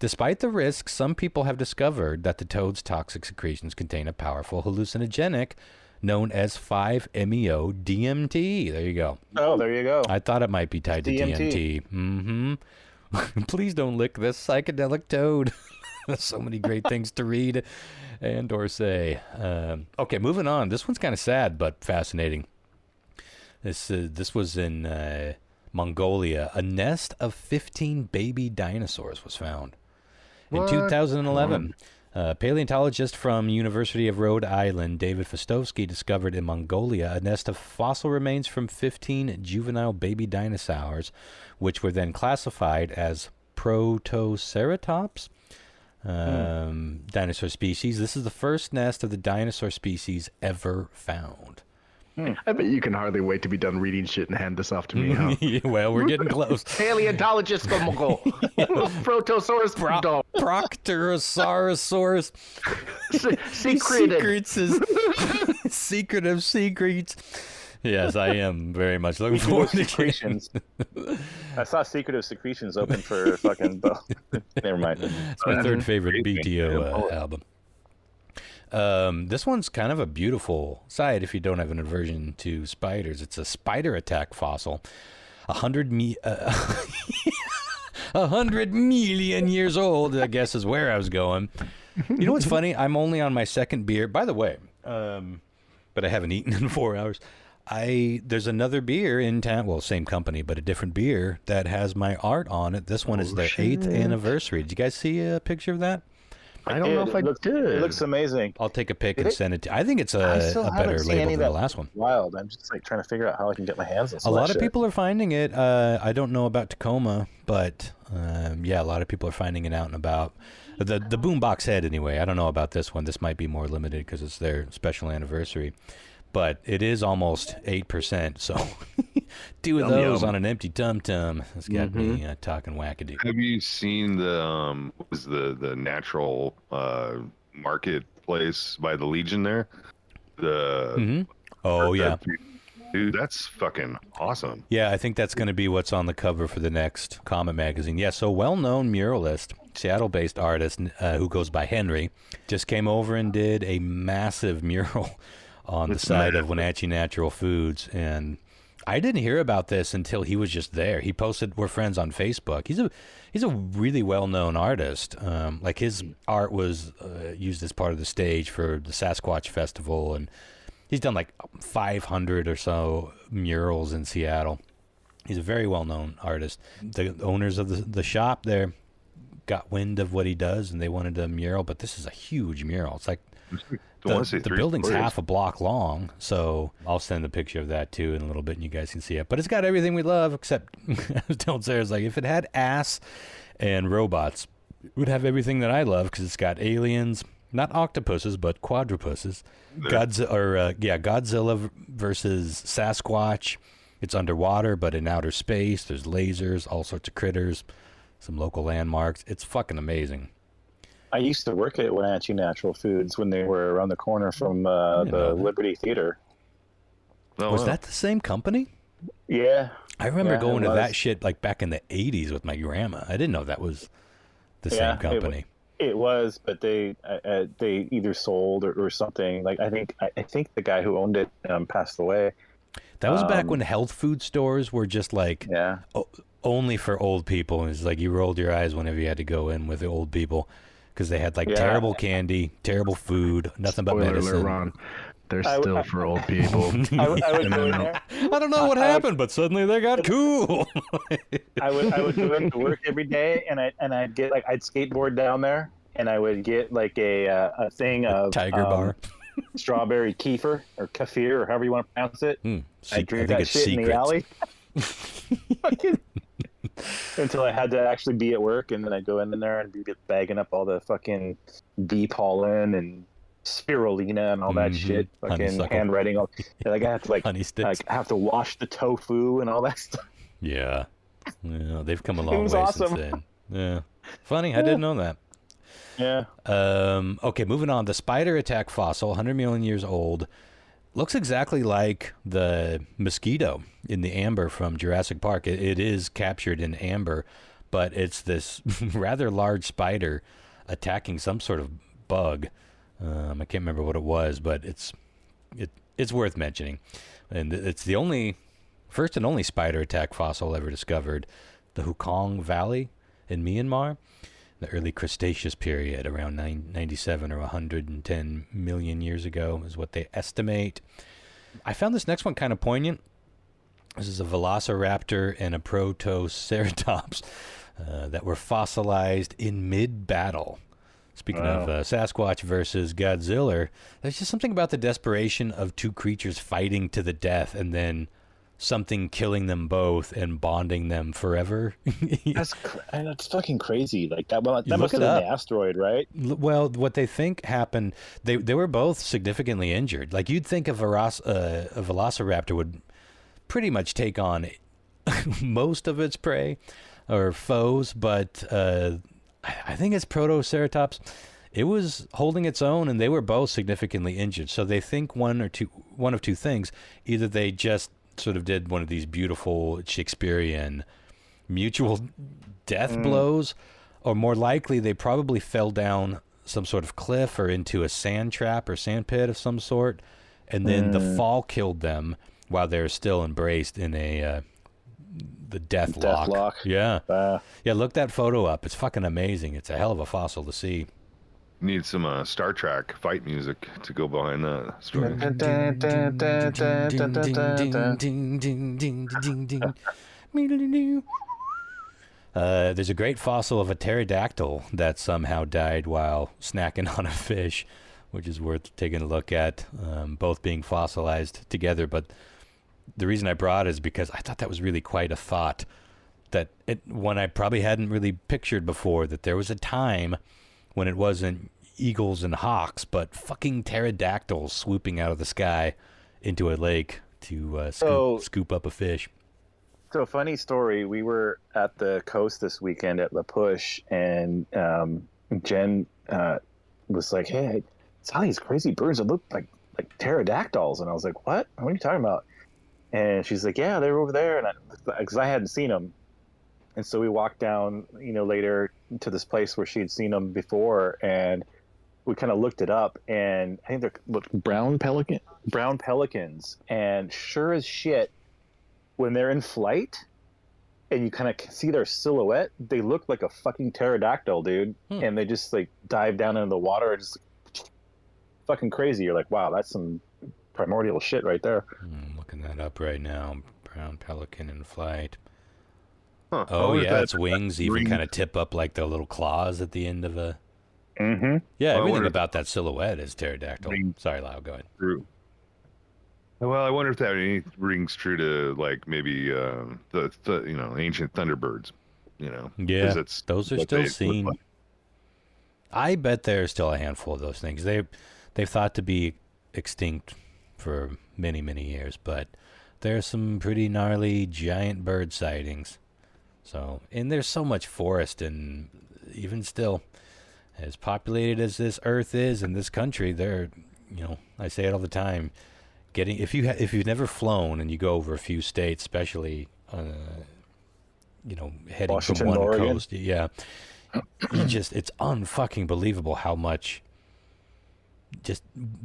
despite the risk, some people have discovered that the toad's toxic secretions contain a powerful hallucinogenic known as 5-MeO-DMT. There you go. Oh, there you go. I thought it might be tied to DMT. Mm-hmm. Please don't lick this psychedelic toad. So many great things to read and or say. Okay, moving on. This one's kind of sad but fascinating. This was in Mongolia. A nest of 15 baby dinosaurs was found in 2011. Paleontologist from University of Rhode Island, David Fostovsky, discovered in Mongolia a nest of fossil remains from 15 juvenile baby dinosaurs, which were then classified as Protoceratops dinosaur species. This is the first nest of the dinosaur species ever found. I bet you can hardly wait to be done reading shit and hand this off to me, huh? Well, we're getting close. Paleontologist Protosaurus Proctorosaurus. Secreted. Secret of secrets. Yes, I am very much looking forward to secretions. I saw Secret of Secretions open for fucking. Never mind. It's my third favorite BTO album. This one's kind of a beautiful sight if you don't have an aversion to spiders. It's a spider attack fossil. 100 million years old, I guess, is where I was going. You know what's funny? I'm only on my second beer. By the way, but I haven't eaten in 4 hours. There's another beer in town, well, same company, but a different beer that has my art on it. This one is their 8th anniversary. Did you guys see a picture of that? I don't know if I did. It looks amazing. I'll take a pic and send it to you. I think it's a better label than the last one. Wild. I'm just like trying to figure out how I can get my hands on some A lot of people are finding it. I don't know about Tacoma, but yeah, a lot of people are finding it out and about. The Boombox Head, anyway. I don't know about this one. This might be more limited because it's their special anniversary. But it is almost 8%, so two of those on an empty tum-tum. It's got me talking wackadoo. Have you seen the natural marketplace by the Legion there? Oh, yeah. Dude, that's fucking awesome. Yeah, I think that's going to be what's on the cover for the next Comet magazine. Yeah, so well-known muralist, Seattle-based artist who goes by Henry, just came over and did a massive mural on the side of Wenatchee Natural Foods, and I didn't hear about this until he was just there. He posted, we're friends on Facebook. He's a really well-known artist. Like his art was used as part of the stage for the Sasquatch Festival, and he's done like 500 or so murals in Seattle. He's a very well-known artist. The owners of the shop there got wind of what he does and they wanted a mural, but this is a huge mural. It's like the building's half a block long, so I'll send a picture of that too in a little bit and you guys can see it. But it's got everything we love, except I was telling Sarah, like, if it had ass and robots, it would have everything that I love, because it's got aliens, not octopuses, but quadrupuses. Godzilla versus Sasquatch. It's underwater, but in outer space. There's lasers, all sorts of critters, some local landmarks. It's fucking amazing. I used to work at Wenatchee Natural Foods when they were around the corner from the Liberty Theater. Oh, was that the same company? Yeah. I remember going to that shit like back in the 80s with my grandma. I didn't know that was the same company. It was, but they either sold or something. Like I think the guy who owned it passed away. That was back when health food stores were just like only for old people. It was like you rolled your eyes whenever you had to go in with the old people, because they had like terrible candy, terrible food, nothing but medicine. Alert, Ron. They're still for old people. I would go in there. I don't know what happened, but suddenly they got cool. I would go into work every day, and I'd get like, I'd skateboard down there, and I would get like a thing of Tiger Bar, strawberry kefir or kefir or however you want to pronounce it. I'd drink that shit in the alley. Until I had to actually be at work, and then I'd go in there and be bagging up all the fucking bee pollen and spirulina and all that shit, fucking handwriting. Like I have to I have to wash the tofu and all that stuff. Yeah, they've come a long way since then. Yeah, funny, I didn't know that. Yeah. Okay, moving on. The spider attack fossil, 100 million years old, looks exactly like the mosquito in the amber from Jurassic Park. It is captured in amber, but it's this rather large spider attacking some sort of bug. I can't remember what it was, but it's worth mentioning. And it's the first and only spider attack fossil ever discovered. The Hukong Valley in Myanmar, the early Cretaceous period, around 97 or 110 million years ago is what they estimate. I found this next one kind of poignant. This is a velociraptor and a protoceratops that were fossilized in mid-battle. Speaking of Sasquatch versus Godzilla, there's just something about the desperation of two creatures fighting to the death and then something killing them both and bonding them forever. That's fucking crazy. Like that must have been the asteroid, right? Well, what they think happened, they were both significantly injured. Like you'd think a velociraptor would pretty much take on most of its prey or foes, but I think it's Protoceratops. It was holding its own, and they were both significantly injured. So they think one of two things: either they just sort of did one of these beautiful Shakespearean mutual death blows, or more likely they probably fell down some sort of cliff or into a sand trap or sand pit of some sort, and then the fall killed them while they're still embraced in the death lock. Yeah. Yeah, look that photo up. It's fucking amazing. It's a hell of a fossil to see. Need some Star Trek fight music to go behind that story. There's a great fossil of a pterodactyl that somehow died while snacking on a fish, which is worth taking a look at, both being fossilized together. But the reason I brought it is because I thought that was really quite a thought, one I probably hadn't really pictured before, that there was a time when it wasn't eagles and hawks, but fucking pterodactyls swooping out of the sky into a lake to scoop up a fish. So, funny story, we were at the coast this weekend at La Push, and Jen was like, hey, I saw these crazy birds that look like pterodactyls. And I was like, what are you talking about? And she's like, yeah, they were over there. And because I hadn't seen them. And so we walked down, later to this place where she had seen them before, and we kind of looked it up, and I think they're brown pelicans. And sure as shit, when they're in flight and you kind of see their silhouette, they look like a fucking pterodactyl, dude. And they just like dive down into the water, just fucking crazy. You're like, wow, that's some primordial shit right there. I'm looking that up right now. Brown pelican in flight. Huh. Oh yeah, its wings even kind of tip up like the little claws at the end of a. Mm-hmm. Yeah, everything about that silhouette is pterodactyl. Sorry, Lau, go ahead. True. Well, I wonder if that rings true to like maybe the ancient thunderbirds. Yeah, those are still seen. Like. I bet there's still a handful of those things. They've thought to be extinct for many, many years, but there's some pretty gnarly giant bird sightings. So, and there's so much forest, and even still, as populated as this earth is in this country, I say it all the time. If you've never flown and you go over a few states, especially heading Washington, from one Oregon. coast, yeah, it's unfucking believable how much just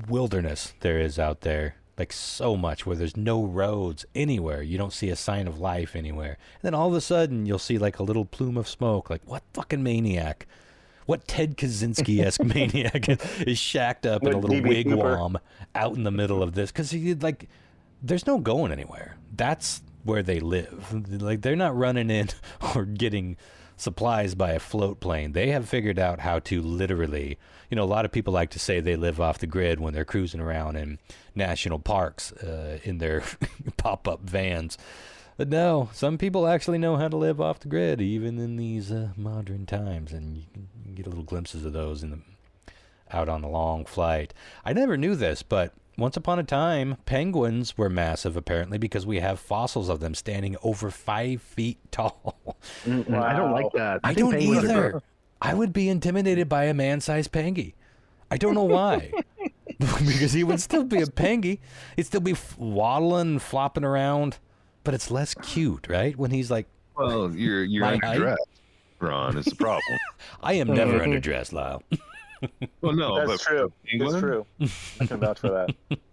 wilderness there is out there. Like so much, where there's no roads anywhere. You don't see a sign of life anywhere. And then all of a sudden, you'll see like a little plume of smoke. Like, what fucking maniac? What Ted Kaczynski-esque maniac is shacked up in a little wigwam out in the middle of this? Because there's no going anywhere. That's where they live. Like, they're not running in or getting supplies by a float plane. They have figured out how to literally, a lot of people like to say they live off the grid when they're cruising around in national parks in their pop-up vans. But no, some people actually know how to live off the grid, even in these modern times, and you can get little glimpses of those out on a long flight. I never knew this, but once upon a time, penguins were massive, apparently, because we have fossils of them standing over 5 feet tall. Wow. I don't like that. I don't either. I would be intimidated by a man-sized pengy. I don't know why. Because he would still be a pengy. He'd still be waddling, flopping around. But it's less cute, right? When he's like... Well, you're underdressed, Ron, is the problem. I am never underdressed, Lyle. Well, no, that's true. It's true. I can vouch for that.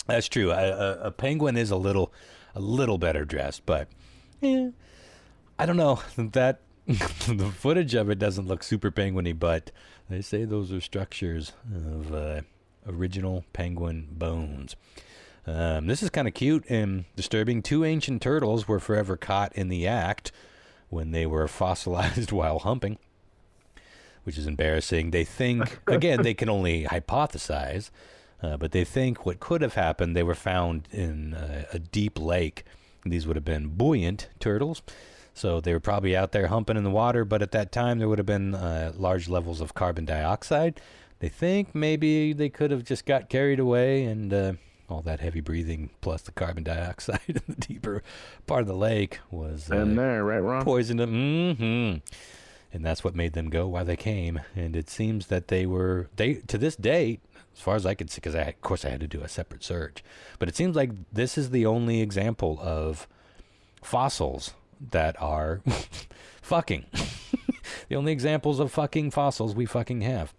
That's true. A penguin is a little better dressed, but yeah, I don't know that the footage of it doesn't look super penguin-y, but they say those are structures of original penguin bones. This is kind of cute and disturbing. 2 ancient turtles were forever caught in the act when they were fossilized while humping, which is embarrassing. They think, again, they can only hypothesize, but they think what could have happened, they were found in a deep lake. These would have been buoyant turtles, so they were probably out there humping in the water, but at that time there would have been large levels of carbon dioxide. They think maybe they could have just got carried away, and all that heavy breathing plus the carbon dioxide in the deeper part of the lake was poisoned them. Mm-hmm. And that's what made them go while they came. And it seems that they to this date, as far as I could see, because of course I had to do a separate search, but it seems like this is the only example of fossils that are fucking. The only examples of fucking fossils we fucking have.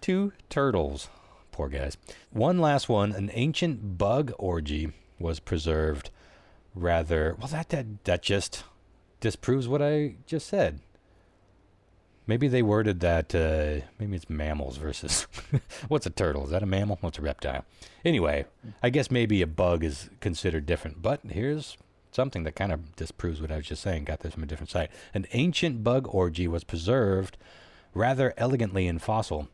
2 turtles. Poor guys. One last one. An ancient bug orgy was preserved. Well, that just disproves what I just said. Maybe they worded that, maybe it's mammals versus... What's a turtle? Is that a mammal? What's a reptile? Anyway, I guess maybe a bug is considered different. But here's something that kind of disproves what I was just saying. Got this from a different site. An ancient bug orgy was preserved rather elegantly in fossil.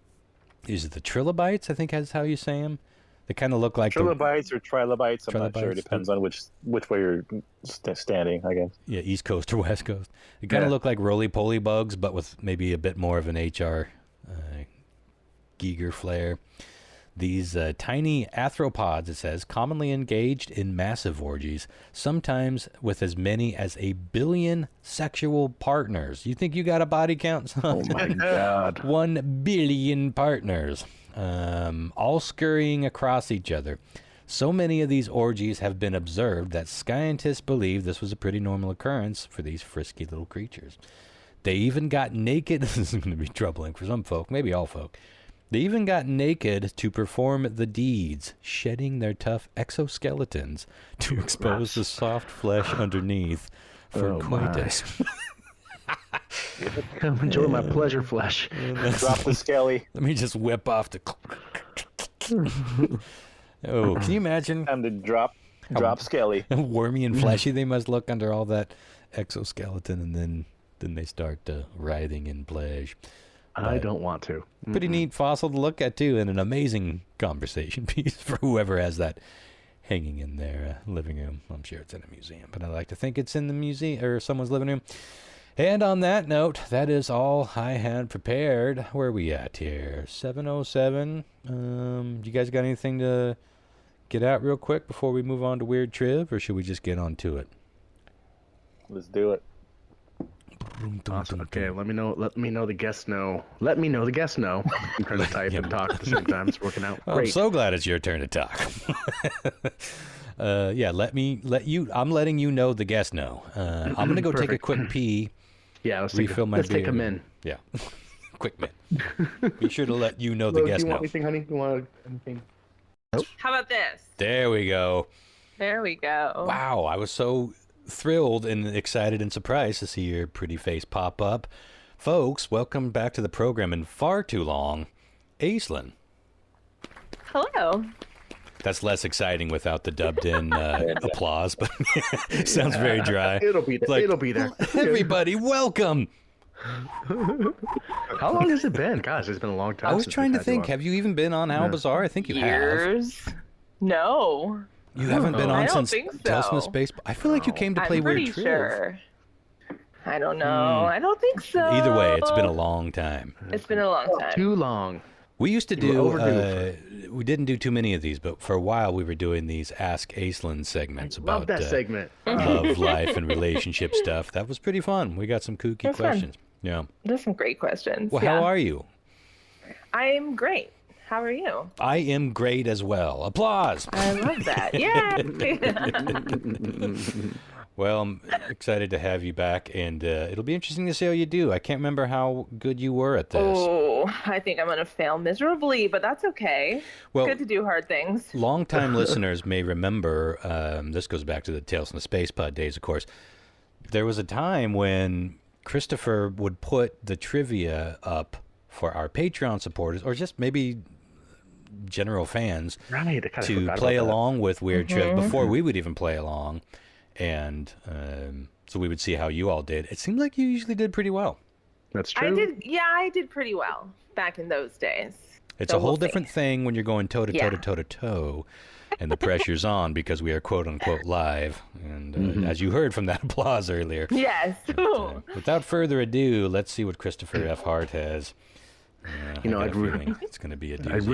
Is it the trilobites, I think is how you say them? They kind of look like... Trilobites or trilobites, I'm not sure. It depends on which way you're standing, I guess. Yeah, East Coast or West Coast. They kind of look like roly-poly bugs, but with maybe a bit more of an H.R. Giger flair. These tiny arthropods, it says, commonly engaged in massive orgies, sometimes with as many as 1 billion sexual partners. You think you got a body count, son? Oh, my God. 1 billion partners, all scurrying across each other. So many of these orgies have been observed that scientists believe this was a pretty normal occurrence for these frisky little creatures. They even got naked. This is going to be troubling for some folk, maybe all folk. They even got naked to perform the deeds, shedding their tough exoskeletons to expose the soft flesh underneath for coitus. Come enjoy my pleasure flesh. Drop the skelly. Let me just whip off the... Oh, can you imagine? Time to drop Drop skelly. Wormy and fleshy they must look under all that exoskeleton, and then they start writhing in pleasure. I don't want to. Pretty neat fossil to look at, too, and an amazing conversation piece for whoever has that hanging in their living room. I'm sure it's in a museum, but I like to think it's in the museum or someone's living room. And on that note, that is all I had prepared. Where are we at here? 7:07. You guys got anything to get out real quick before we move on to Weird Triv, or should we just get on to it? Let's do it. Awesome. Okay, let me know the guests know. Let me know the guests know. I'm trying to type and talk at the same time. It's working out great. I'm so glad it's your turn to talk. I'm letting you know the guests know. I'm going to go take a quick pee. Yeah, let's take them in. Yeah. Quick min. Be sure to let you know the guests know. Do you want anything, honey? You want anything? Nope. How about this? There we go. There we go. Wow, I was so thrilled and excited and surprised to see your pretty face pop up. Folks, welcome back to the program in far too long. Aislinn. Hello. That's less exciting without the dubbed-in applause, but it sounds very dry. It'll be there. Like, It'll be there. Everybody, welcome. How long has it been? Gosh, it's been a long time. I was trying to think. Have you even been on How Bizarre? I think you Years? have. No. You haven't been on since Tales from the so. Space. I feel like you came to play I'm Weird pretty Triv. sure. I don't know. I don't think so. Either way, it's been a long time. It's been a long time. Too long. We used to do. We didn't do too many of these, but for a while we were doing these Ask Aislinn segments about that segment. Love life and relationship stuff. That was pretty fun. We got some kooky questions. Fun. Yeah. There's some great questions. Well, how are you? I'm great. How are you? I am great as well. Applause. I love that. Yay! Well, I'm excited to have you back, and it'll be interesting to see how you do. I can't remember how good you were at this. Oh, I think I'm going to fail miserably, but that's okay. Well, it's good to do hard things. Longtime listeners may remember, this goes back to the Tales from the Space Pod days, of course. There was a time when Christopher would put the trivia up for our Patreon supporters, or just maybe general fans, to play along with Weird Triv before we would even play along. And so we would see how you all did. It seemed like you usually did pretty well. That's true. I did pretty well back in those days. It's a whole different thing when you're going toe to toe to toe to toe, and the pressure's on because we are quote unquote live. And as you heard from that applause earlier. Yes. But, without further ado, let's see what Christopher F. Hart has. It's going to be a doozy. I'd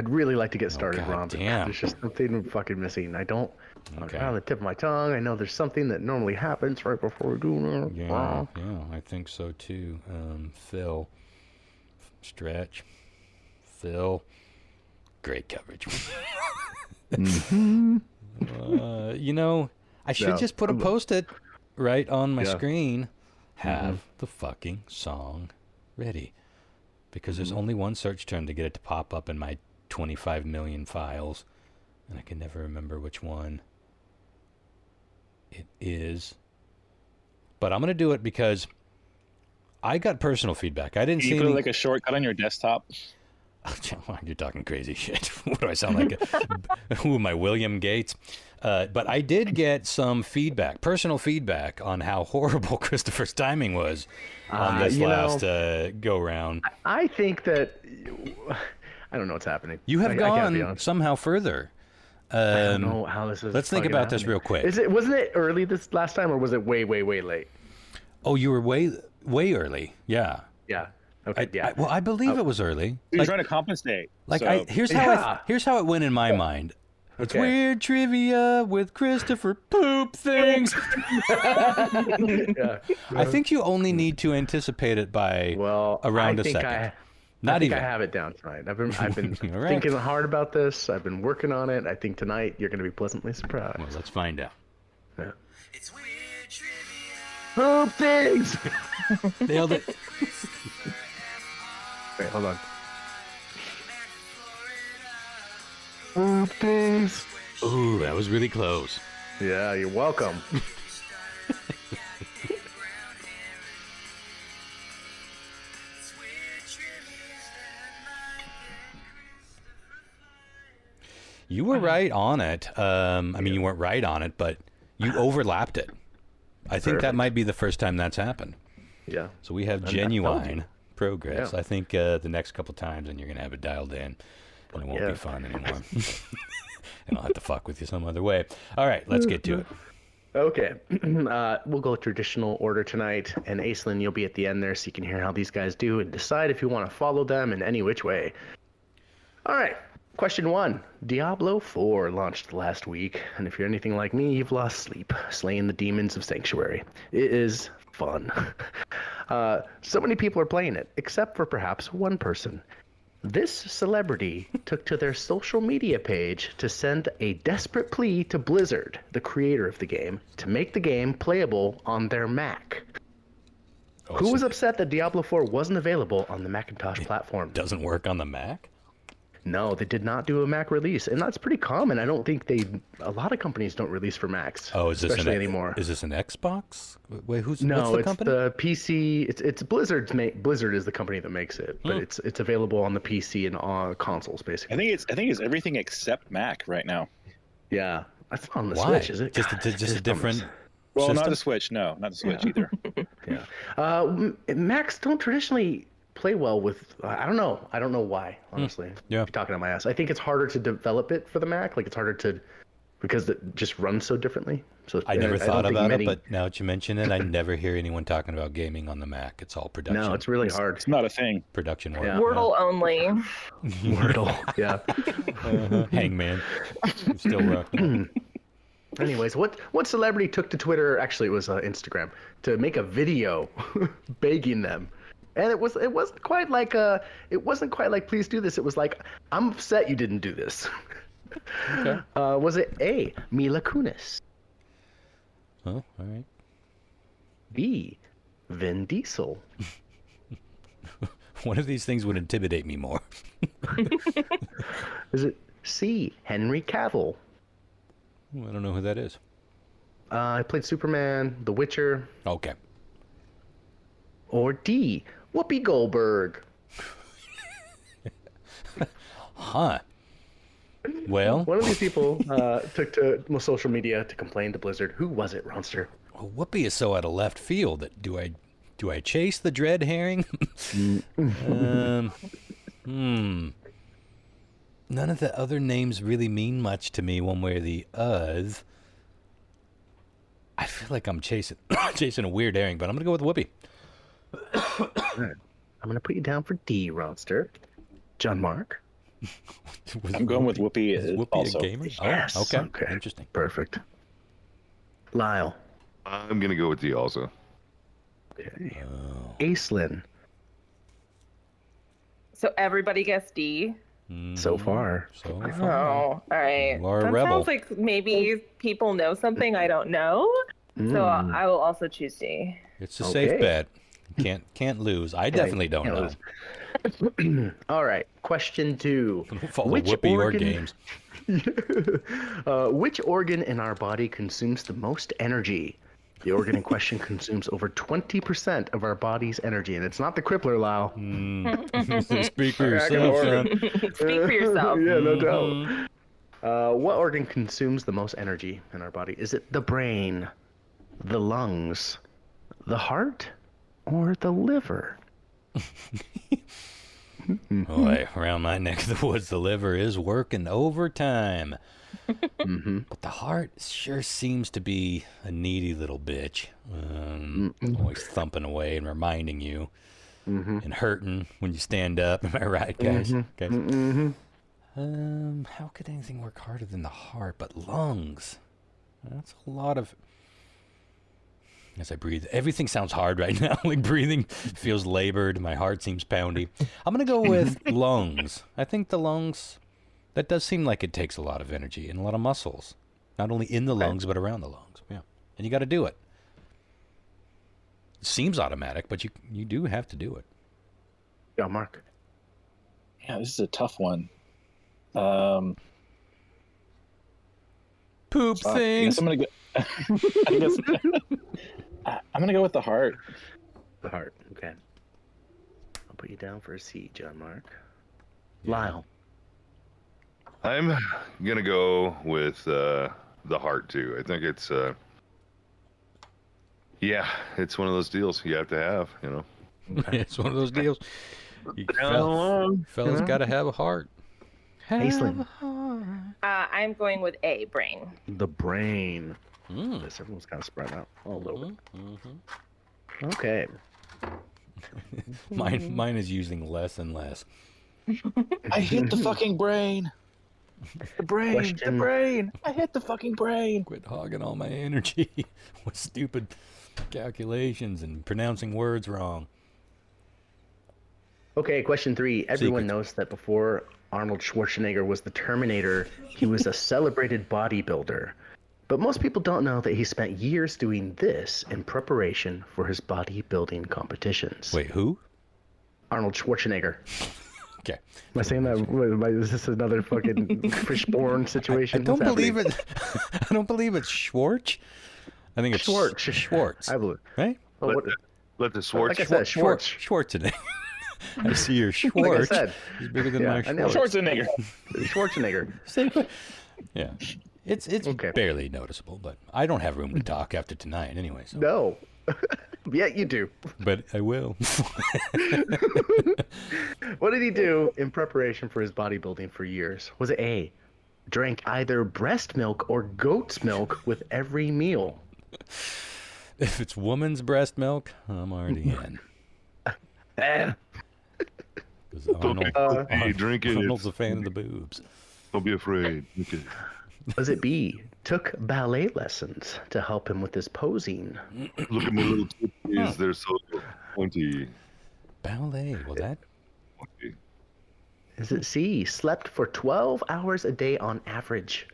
really like to get started, Ron. There's just something fucking missing. Okay. On the tip of my tongue. I know there's something that normally happens right before we do it. Yeah, I think so too. Phil, stretch. Phil, great coverage. I should just put a post-it right on my screen. Have the fucking song ready. Because there's only one search term to get it to pop up in my 25 million files. And I can never remember which one it is. But I'm going to do it because I got personal feedback. I didn't see put like a shortcut on your desktop? You're talking crazy shit. What do I sound like? Who am I, William Gates? But I did get some feedback, personal feedback, on how horrible Christopher's timing was on this last go-round. I think that... I don't know what's happening. You have gone somehow further. I don't know how this is. Let's think about this real quick. Wasn't it early this last time, or was it way, way, way late? Oh, you were way, way early. Yeah. Yeah. Okay. I believe it was early. You're trying to compensate. Here's how it went in my mind. It's Weird Trivia with Christopher Poop Things. I think you only need to anticipate it by around a second. I think I have it down tonight. I've been thinking hard about this. I've been working on it. I think tonight you're going to be pleasantly surprised. Well, let's find out. Yeah. It's Weird Trivia. Poop Things. Nailed it. Wait, hold on. Poop Things. Ooh, that was really close. Yeah, you're welcome. You were right on it. I mean, you weren't right on it, but you overlapped it. I think that might be the first time that's happened. Yeah. So we have genuine progress. Yeah. I think the next couple times, and you're going to have it dialed in, and it won't be fun anymore. And I'll have to fuck with you some other way. All right, let's get to it. Okay. We'll go traditional order tonight, and Aislinn, you'll be at the end there so you can hear how these guys do and decide if you want to follow them in any which way. All right. Question 1. Diablo 4 launched last week, and if you're anything like me, you've lost sleep slaying the demons of Sanctuary. It is fun. So many people are playing it, except for perhaps one person. This celebrity took to their social media page to send a desperate plea to Blizzard, the creator of the game, to make the game playable on their Mac. Who was upset that Diablo 4 wasn't available on the Macintosh platform? Doesn't work on the Mac? No, they did not do a Mac release, and that's pretty common. I don't think a lot of companies don't release for Macs. Oh, is this especially anymore? Is this an Xbox? Wait, what's No, the it's company? the PC. It's Blizzard's Blizzard is the company that makes it, but it's available on the PC and on consoles basically. I think it's everything except Mac right now. Yeah, that's not on the Why? Switch, is it? Just a different. Well, system? not the Switch. No, not the Switch either. Yeah. Macs don't traditionally play well with. I don't know. I don't know why. Honestly. Yeah. I'm talking on my ass. I think it's harder to develop it for the Mac. Like it's harder to because it just runs so differently. So I never thought about it, but now that you mention it, I never hear anyone talking about gaming on the Mac. It's all production. No, it's really hard. It's not a thing. Production work. Yeah. Wordle only. Wordle. Yeah. Hangman. Still rocking. Anyways, what celebrity took to Twitter? Actually, it was Instagram to make a video begging them, and it wasn't quite like please do this. It was like I'm upset you didn't do this. Okay. Was it A, Mila Kunis, Oh, all right. B, Vin Diesel, One of these things would intimidate me more. is it C, Henry Cavill? I don't know who that is. I played Superman, The Witcher, Okay. or D, Whoopi Goldberg. Huh. Well, One of these people took to social media to complain to Blizzard. Who was it, Ronster? Whoopi is so out of left field that do I chase the dread herring? None of the other names really mean much to me one way or the other. I feel like I'm chasing a weird herring, but I'm gonna go with Whoopi. I'm gonna put you down for D, Ronster. John Mark. I'm going with Whoopi. Is Whoopi Also. a gamer? Yes. Oh, okay. Interesting. Perfect. Lyle. I'm gonna go with D also. Okay. Aislinn. So everybody gets D. So far. So Oh, far. all right. You are a That rebel. sounds like maybe people know something I don't know. So I will also choose D. It's a safe bet. Can't lose. I definitely don't know. All right. Question 2. Follow Whoopi or games. Which organ in our body consumes the most energy? The organ in question consumes over 20% of our body's energy, and it's not the crippler, Lyle. Speak for yourself, son. Speak for yourself. Yeah, no doubt. What organ consumes the most energy in our body? Is it the brain, the lungs, the heart, or the liver? Boy, around my neck of the woods, the liver is working overtime. But the heart sure seems to be a needy little bitch. Always thumping away and reminding you. And hurting when you stand up. Am I right, guys? How could anything work harder than the heart? But lungs. That's a lot of... As I breathe, everything sounds hard right now. Like breathing feels labored. My heart seems poundy. I'm going to go with lungs. I think the lungs, that does seem like it takes a lot of energy and a lot of muscles. Not only in the lungs, but around the lungs. Yeah. And you got to do it. It seems automatic, but you do have to do it. Yeah, Mark. Yeah, this is a tough one. Poop things. I guess I'm gonna go with the heart. The heart. Okay. I'll put you down for a C, John Mark. Lyle. I'm gonna go with the heart too. I think it's yeah, it's one of those deals you have to have, you know. Okay. It's one of those deals. Fellas got to have a heart. Aislinn. I'm going with A, brain. The brain. This everyone's kind of spread out a little bit. Okay. Mine is using less and less. I hit the fucking brain. The brain. The brain. I hit the fucking brain. Quit hogging all my energy with stupid calculations and pronouncing words wrong. Okay, question 3. Everyone knows that before Arnold Schwarzenegger was the Terminator, he was a celebrated bodybuilder. But most people don't know that he spent years doing this in preparation for his bodybuilding competitions. Wait, who? Arnold Schwarzenegger. Okay. Am I saying that? Is this another fucking fishborn situation? I don't believe it. I don't believe it's Schwartz. I think it's Schwartz. I believe. Right? Let the Schwartz. Like I said, Schwartz. Schwarzenegger. I see your Schwartz. Like I said, He's bigger than my Schwartz. Schwarzenegger. Schwarzenegger. Yeah. It's Okay. barely noticeable, but I don't have room to talk after tonight anyway. So. No. Yeah, you do. But I will. What did he do in preparation for his bodybuilding for years? Was it A, drank either breast milk or goat's milk with every meal? If it's woman's breast milk, I'm already in. Drink it. Arnold's a fan of the boobs. Don't be afraid. Okay. Was it B, took ballet lessons to help him with his posing? Look at my little titties. They're so pointy. Ballet, well that... Is it C, slept for 12 hours a day on average?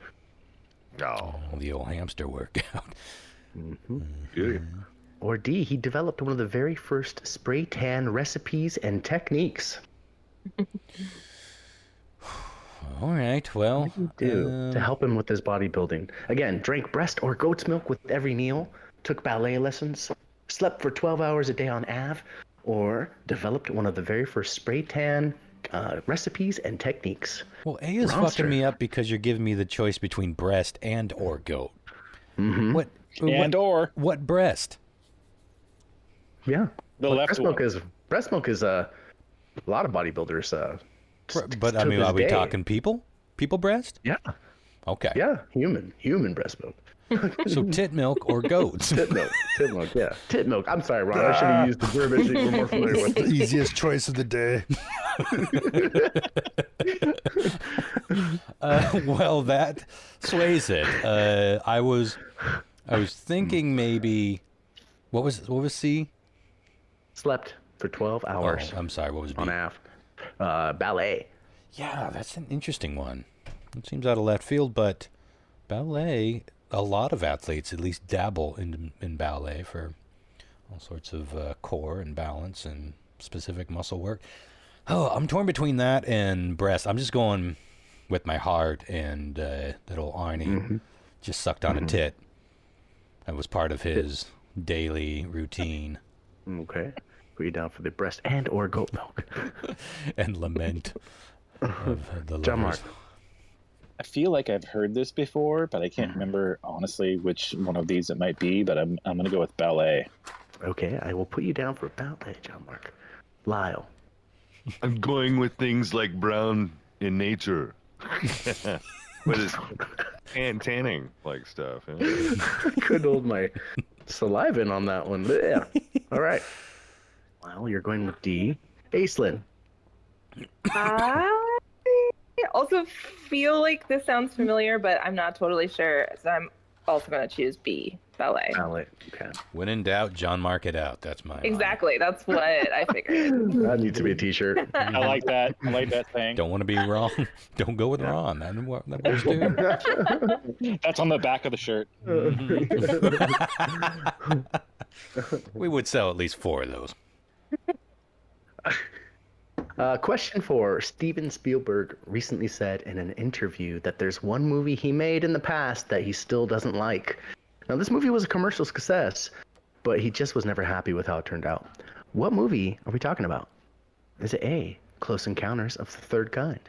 No. Oh, the old hamster workout. Good. Or D, he developed one of the very first spray tan recipes and techniques? All right, well... To help him with his bodybuilding. Again, drank breast or goat's milk with every meal, took ballet lessons, slept for 12 hours a day on Av, or developed one of the very first spray tan recipes and techniques. Well, A is fucking me up because you're giving me the choice between breast and or goat. Mm-hmm. What breast? Yeah. The left breast milk is a lot of bodybuilders. But I mean, are we talking people? People breast? Yeah. Okay. Yeah, human breast milk. So tit milk or goats? Tit milk, yeah. Tit milk. I'm sorry, Ron. I should have used the verbiage that you were more familiar with. The easiest choice of the day. Well, that sways it. I was thinking maybe, what was C? Slept for 12 hours. Oh, I'm sorry. What was B? On Av. Ballet. Yeah, that's an interesting one. It seems out of left field, but ballet, a lot of athletes at least dabble in ballet for all sorts of core and balance and specific muscle work. Oh, I'm torn between that and breast. I'm just going with my heart, and little Arnie just sucked on a tit. That was part of his daily routine. Okay. Put you down for the breast and or goat milk. And lament of the John Mark. lovers. I feel like I've heard this before, but I can't remember honestly which one of these it might be. But I'm gonna go with ballet. Okay, I will put you down for ballet, John Mark. Lyle. I'm going with things like brown in nature. But it's tanning like stuff. Yeah. I couldn't hold my saliva in on that one. But yeah. All right. Well, you're going with D. Aislinn. I also feel like this sounds familiar, but I'm not totally sure. So I'm also going to choose B, ballet. Ballet. Okay. When in doubt, John Mark it out. That's my Exactly. That's what I figured. That needs to be a t-shirt. I like that. I like that thing. Don't want to be wrong. Don't go with Ron. That's what works too. That's on the back of the shirt. We would sell at least 4 of those. Question 4. Steven Spielberg recently said in an interview that there's one movie he made in the past that he still doesn't like. Now, this movie was a commercial success, but he just was never happy with how it turned out. What movie are we talking about? Is it A, Close Encounters of the Third Kind?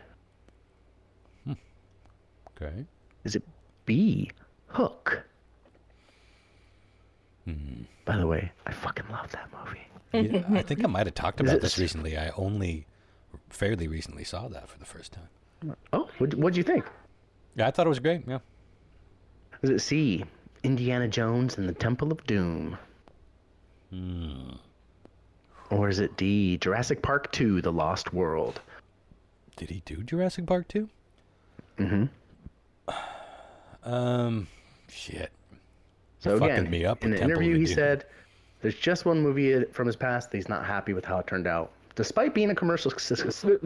Okay. Is it B, Hook? By the way, I fucking love that movie. Yeah, I think I might have talked about this it- recently. I only fairly recently saw that for the first time. Oh, what'd you think? Yeah, I thought it was great. Yeah. Is it C, Indiana Jones and the Temple of Doom? Or is it D, Jurassic Park 2, The Lost World? Did he do Jurassic Park 2? Shit. So Fucking again, me up in with an Temple interview, of he Doom. said there's just one movie from his past that he's not happy with how it turned out. Despite being a commercial success. Commercial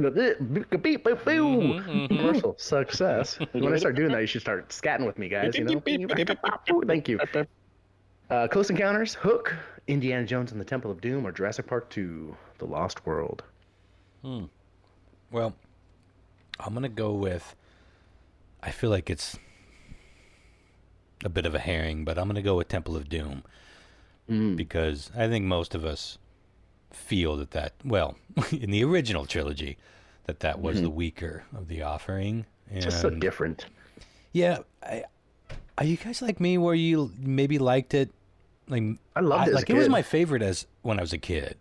success. When I start doing that, you should start scatting with me, guys. You know? Thank you. Close Encounters, Hook, Indiana Jones and the Temple of Doom, or Jurassic Park 2, The Lost World. Well, I'm going to go with, I feel like it's a bit of a herring, but I'm going to go with Temple of Doom. Because I think most of us feel well, in the original trilogy, that was the weaker of the offering. And Just so different. yeah, are you guys like me where you maybe liked it? Like I loved it as a it was kid. my favorite when I was a kid.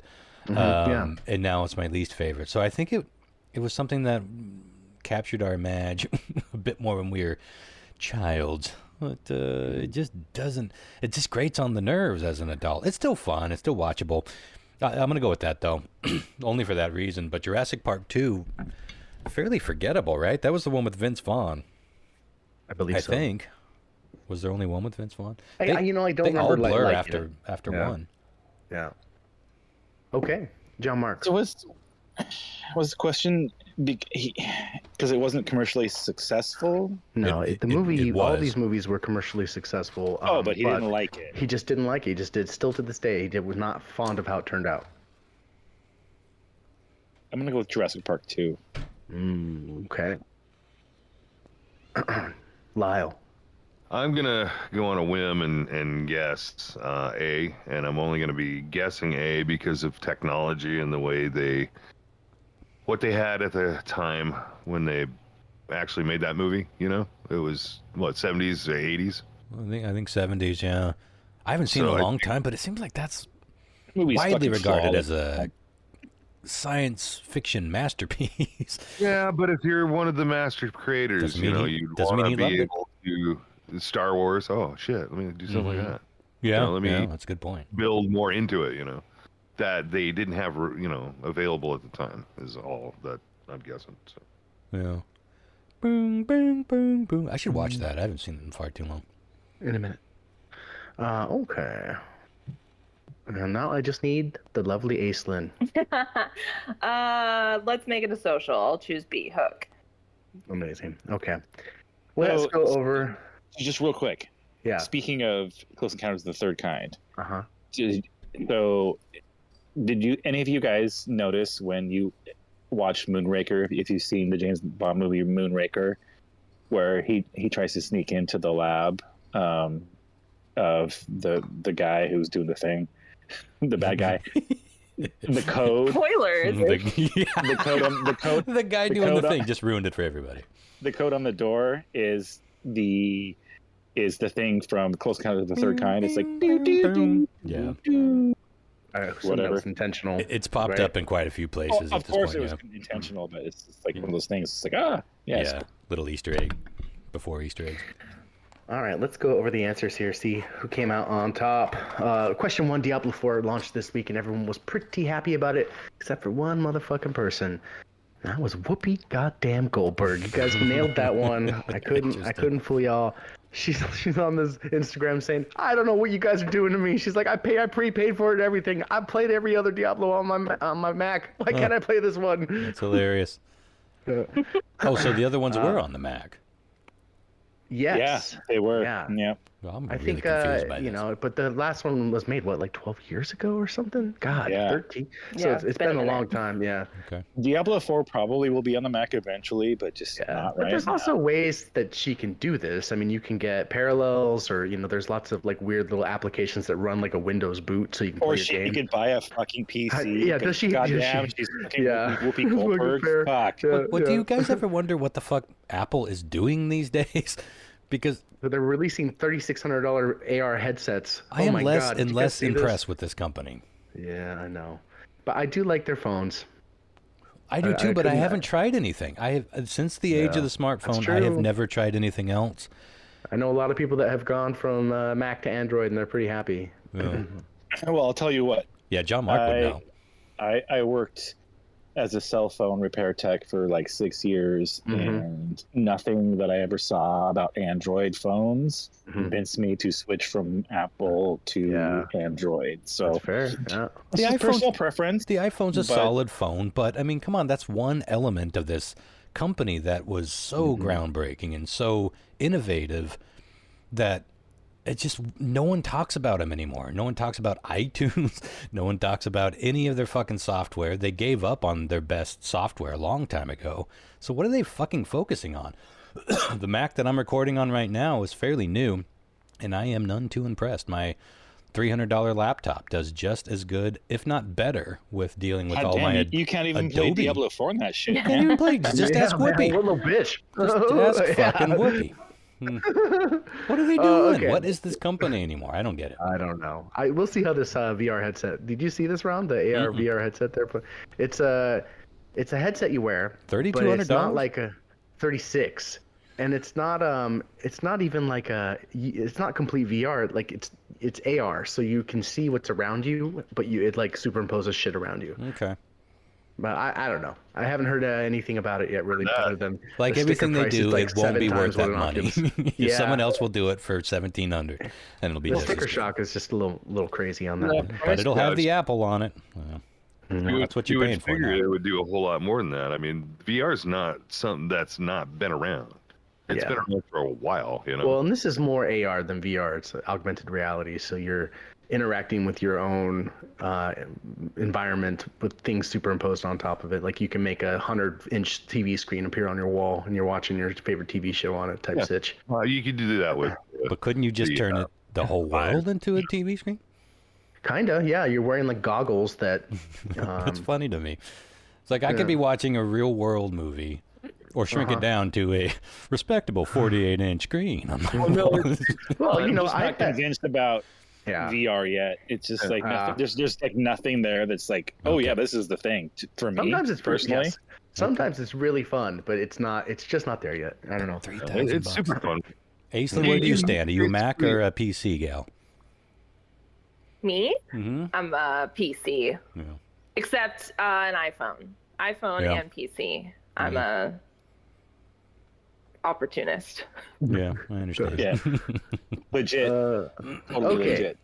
And now it's my least favorite. So I think it was something that captured our image a bit more when we were childs. But it just doesn't. It just grates on the nerves as an adult. It's still fun. It's still watchable. I'm gonna go with that though, only for that reason. But Jurassic Park 2, fairly forgettable, right? That was the one with Vince Vaughn. I believe so. I think. Was there only one with Vince Vaughn? I don't they remember all blur like after Yeah. one. Yeah. Okay, John Mark. So was the question because it wasn't commercially successful? No, It the movie. All was. these movies were commercially successful. But he didn't like it. He just didn't like it. He just did. Still to this day, he was not fond of how it turned out. I'm gonna go with Jurassic Park 2. Okay. Lyle. I'm gonna go on a whim and guess A, and I'm only gonna be guessing A because of technology and the way what they had at the time when they actually made that movie. You know, it was what 70s or 80s. I think 70s. Yeah, I haven't seen it in a long time, but it seems like that's widely regarded as a science fiction masterpiece. Yeah, but if you're one of the master creators, you'd want to be able to Star Wars. Oh shit, let me do something like that. Yeah, let me that's a good point. build more into it. You know, that they didn't have available at the time is all that I'm guessing. So. Yeah. Boom, boom, boom, boom. I should watch that. I haven't seen it in far too long. In a minute. Okay. And now I just need the lovely Aislinn. Let's make it a social. I'll choose B, Hook. Amazing. Okay. Let's go over. Just real quick. Yeah. Speaking of Close Encounters of the Third Kind, Uh-huh. did any of you guys notice when you watched Moonraker, if you've seen the James Bond movie Moonraker, where he tries to sneak into the lab of the guy who's doing the thing, the bad guy, the code, Spoilers. The guy doing the thing just ruined it for everybody. The code on the door is the thing from Close Encounters of the Third Kind. It's like Yeah. Whatever. That's intentional. It's popped up in quite a few places of at this course point. it was intentional, but it's just like one of those things. It's like Yeah, little Easter egg before Easter eggs. All right, let's go over the answers here, see who came out on top. Question 1, Diablo 4 launched this week, and everyone was pretty happy about it, except for one motherfucking person. That was Whoopi goddamn Goldberg. You guys nailed that one. I couldn't fool y'all. She's on this Instagram saying, I don't know what you guys are doing to me. She's like, I prepaid for it and everything. I played every other Diablo on my Mac. Why can't I play this one? That's hilarious. Oh, so the other ones were on the Mac. Yes. Yeah, they were. Yeah. Well, I'm I really think, confused by this. but the last one was made, like 12 years ago or something? God, Yeah. 13. So Yeah, it's been a long time, yeah. Okay. Diablo 4 probably will be on the Mac eventually, but just not But right there's now. also ways that she can do this. I mean, you can get parallels or, there's lots of like weird little applications that run like a Windows boot so you can play Or your she game. could buy a fucking PC. Does she? Goddamn, she's fucking Yeah. Whoopi Goldberg. Fair. Fuck. Yeah, What do yeah. you guys ever wonder what the fuck Apple is doing these days? Because they're releasing $3,600 AR headsets. I am less God. and less impressed with this company. Yeah, I know. But I do like their phones. I do too, but I haven't tried anything. I have since the age of the smartphone. I have never tried anything else. I know a lot of people that have gone from Mac to Android, and they're pretty happy. Yeah. Well, I'll tell you what. Yeah, John Mark would know. I worked as a cell phone repair tech for like 6 years, and nothing that I ever saw about Android phones convinced me to switch from Apple to Android. So that's fair. Yeah. It's personal preference. The iPhone's a solid phone, but I mean, come on, that's one element of this company that was so groundbreaking and so innovative that it's just no one talks about them anymore. No one talks about iTunes. No one talks about any of their fucking software. They gave up on their best software a long time ago. So what are they fucking focusing on? The Mac that I'm recording on right now is fairly new, and I am none too impressed. My $300 laptop does just as good, if not better, with dealing with all my you can't even play Diablo 4 on that shit. You can't even play. Just ask Whoopi. What a little bitch. Just ask fucking Whoopi. What are they doing? Okay. What is this company anymore? I don't get it. I don't know. We'll see how this VR headset. Did you see this round? The AR VR headset there. It's a headset you wear. $3,200. It's not like a 36, and it's not even like it's not complete VR. Like it's AR, so you can see what's around you, but it like superimposes shit around you. Okay. But I don't know. I haven't heard anything about it yet, really, other than like everything they do, like it won't be worth that money. Yeah. Someone else will do it for $1,700, and it'll be. Well, sticker shock is just a little crazy on that one, but it'll have the Apple on it. That's what you're paying for. It would do a whole lot more than that. I mean, VR is not something that's not been around. It's been around for a while, you know. Well, and this is more AR than VR. It's augmented reality, so you're interacting with your own environment with things superimposed on top of it. Like you can make a 100-inch TV screen appear on your wall, and you're watching your favorite TV show on it, type sitch. You could do that with. But couldn't you just turn the whole world into a TV screen? Kinda, yeah. You're wearing like goggles that. It's funny to me. It's like I could be watching a real world movie, or shrink it down to a respectable 48-inch screen. I'm like, I'm not convinced about VR yet. It's just like nothing, there's just like nothing there that's like, this is the thing for me. Sometimes it's personally. Yes. Sometimes it's really fun, but it's not. It's just not there yet. I don't know. It's super fun. Aislinn, where do you stand? Are you a Mac or a PC gal? Me? I'm a PC. Yeah. Except an iPhone. And PC. I'm a opportunist. Yeah, I understand. Yeah. Legit. Totally legit.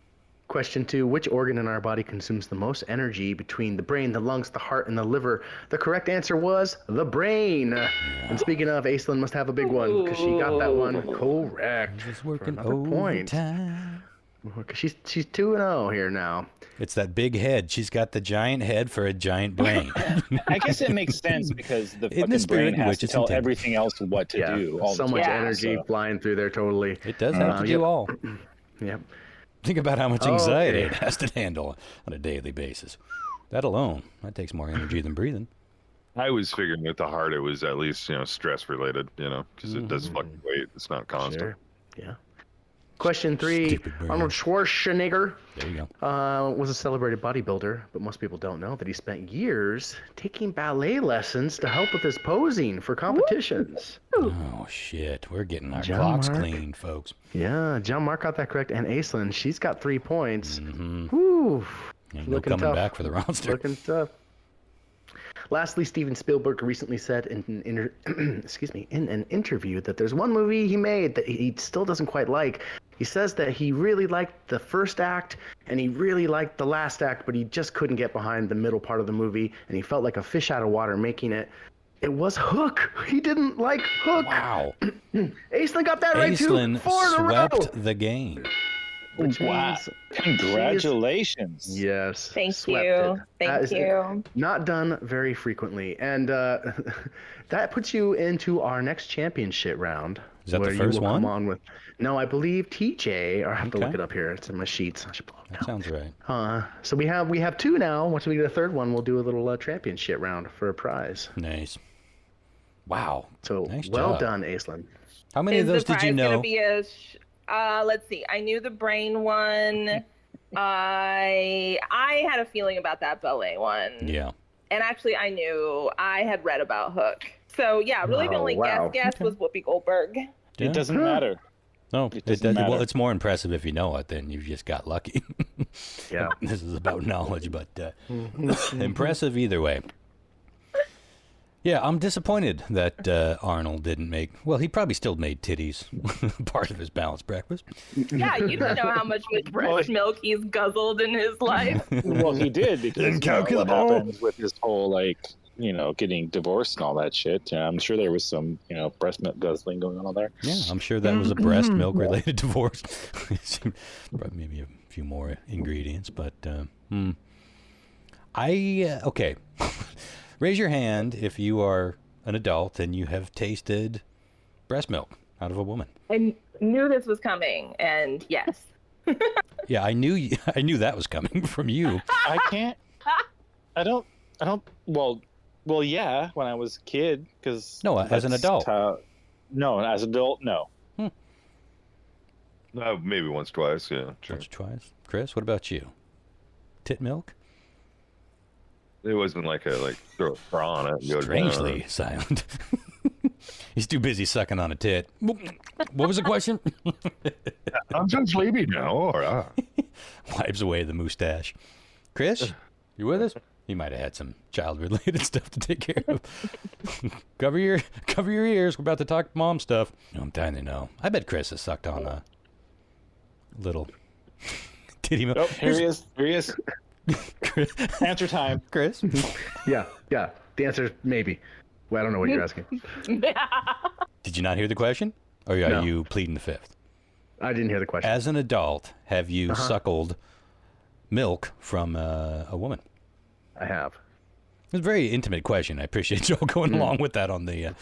Question 2. Which organ in our body consumes the most energy between the brain, the lungs, the heart, and the liver? The correct answer was the brain. Yeah. And speaking of, Aislinn must have a big one because she got that one correct. Just working overtime. She's 2-0 here now. It's that big head. She's got the giant head for a giant brain. I guess it makes sense because the fucking brain has to tell everything else what to do. All so much energy flying through there, totally. It does have to do all. Yep. Think about how much anxiety it has to handle on a daily basis. That alone, that takes more energy than breathing. I was figuring with the heart, it was at least stress related, because it does fluctuate. It's not constant. Sure. Yeah. Question 3, Arnold Schwarzenegger was a celebrated bodybuilder, but most people don't know that he spent years taking ballet lessons to help with his posing for competitions. Oh, shit. We're getting our clocks cleaned, folks. Yeah, John Mark got that correct, and Aislinn, she's got 3 points. Whew. Looking coming back for the roster. Looking tough. Lastly, Steven Spielberg recently said in an interview that there's one movie he made that he still doesn't quite like. He says that he really liked the first act and he really liked the last act, but he just couldn't get behind the middle part of the movie, and he felt like a fish out of water making it. It was Hook. He didn't like Hook. Wow. Aislinn got that right too. Aislinn swept the game. Wow. Congratulations. Yes. Thank you. Thank you. Not done very frequently. And that puts you into our next championship round. Is that the first one? Come on with... No, I believe TJ, or I have to look it up here. It's in my sheets. I should blow it down. That sounds right. So we have 2 now. Once we get a third one, we'll do a little championship round for a prize. Nice. Wow. So nice well job. done, Aislinn. How many of those did you know? Gonna be a let's see. I knew the brain one. I had a feeling about that ballet one. Yeah. And actually, I had read about Hook. So yeah, really the only guess was Whoopi Goldberg. Yeah. It doesn't matter. No, it doesn't matter. Well, it's more impressive if you know it than you've just got lucky. Yeah. This is about knowledge, but impressive either way. Yeah, I'm disappointed that Arnold didn't make... Well, he probably still made titties part of his balanced breakfast. Yeah, you don't know how much breast milk he's guzzled in his life. Well, he did, because what happens with his whole, getting divorced and all that shit. I'm sure there was some, breast milk guzzling going on there. Yeah, I'm sure that was a breast milk-related divorce. Maybe a few more ingredients, but... Okay. Raise your hand if you are an adult and you have tasted breast milk out of a woman. I knew this was coming, and yes. Yeah, I knew that was coming from you. I don't. Well, yeah, when I was a kid, because no, as an adult. No, as an adult, no. Maybe once, twice. Yeah, sure. Once or twice. Chris, what about you? Tit milk? It wasn't throw a straw on it. And Strangely silent. He's too busy sucking on a tit. What was the question? I'm so sleepy now. All right. Wipes away the mustache. Chris, you with us? He might have had some child-related stuff to take care of. Cover your ears. We're about to talk mom stuff. No, I'm dying to know. I bet Chris has sucked on a little titty milk. Oh, here he is. Answer time. Chris? Yeah. The answer is maybe. Well, I don't know what you're asking. Did you not hear the question? Or are you pleading the fifth? I didn't hear the question. As an adult, have you suckled milk from a woman? I have. It's a very intimate question. I appreciate you all going along with that on the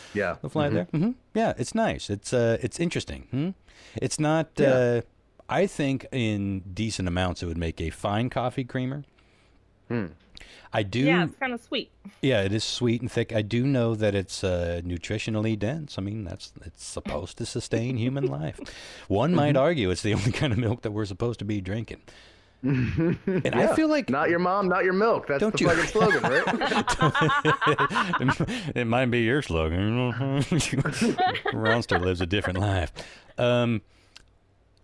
fly there. Mm-hmm. Yeah, it's nice. It's interesting. It's not... I think in decent amounts it would make a fine coffee creamer. I do. Yeah, it's kind of sweet. Yeah, it is sweet and thick. I do know that it's nutritionally dense. I mean, it's supposed to sustain human life. One might argue it's the only kind of milk that we're supposed to be drinking. And I feel like not your mom, not your milk. That's the fucking slogan, right? It might be your slogan. Ronster lives a different life.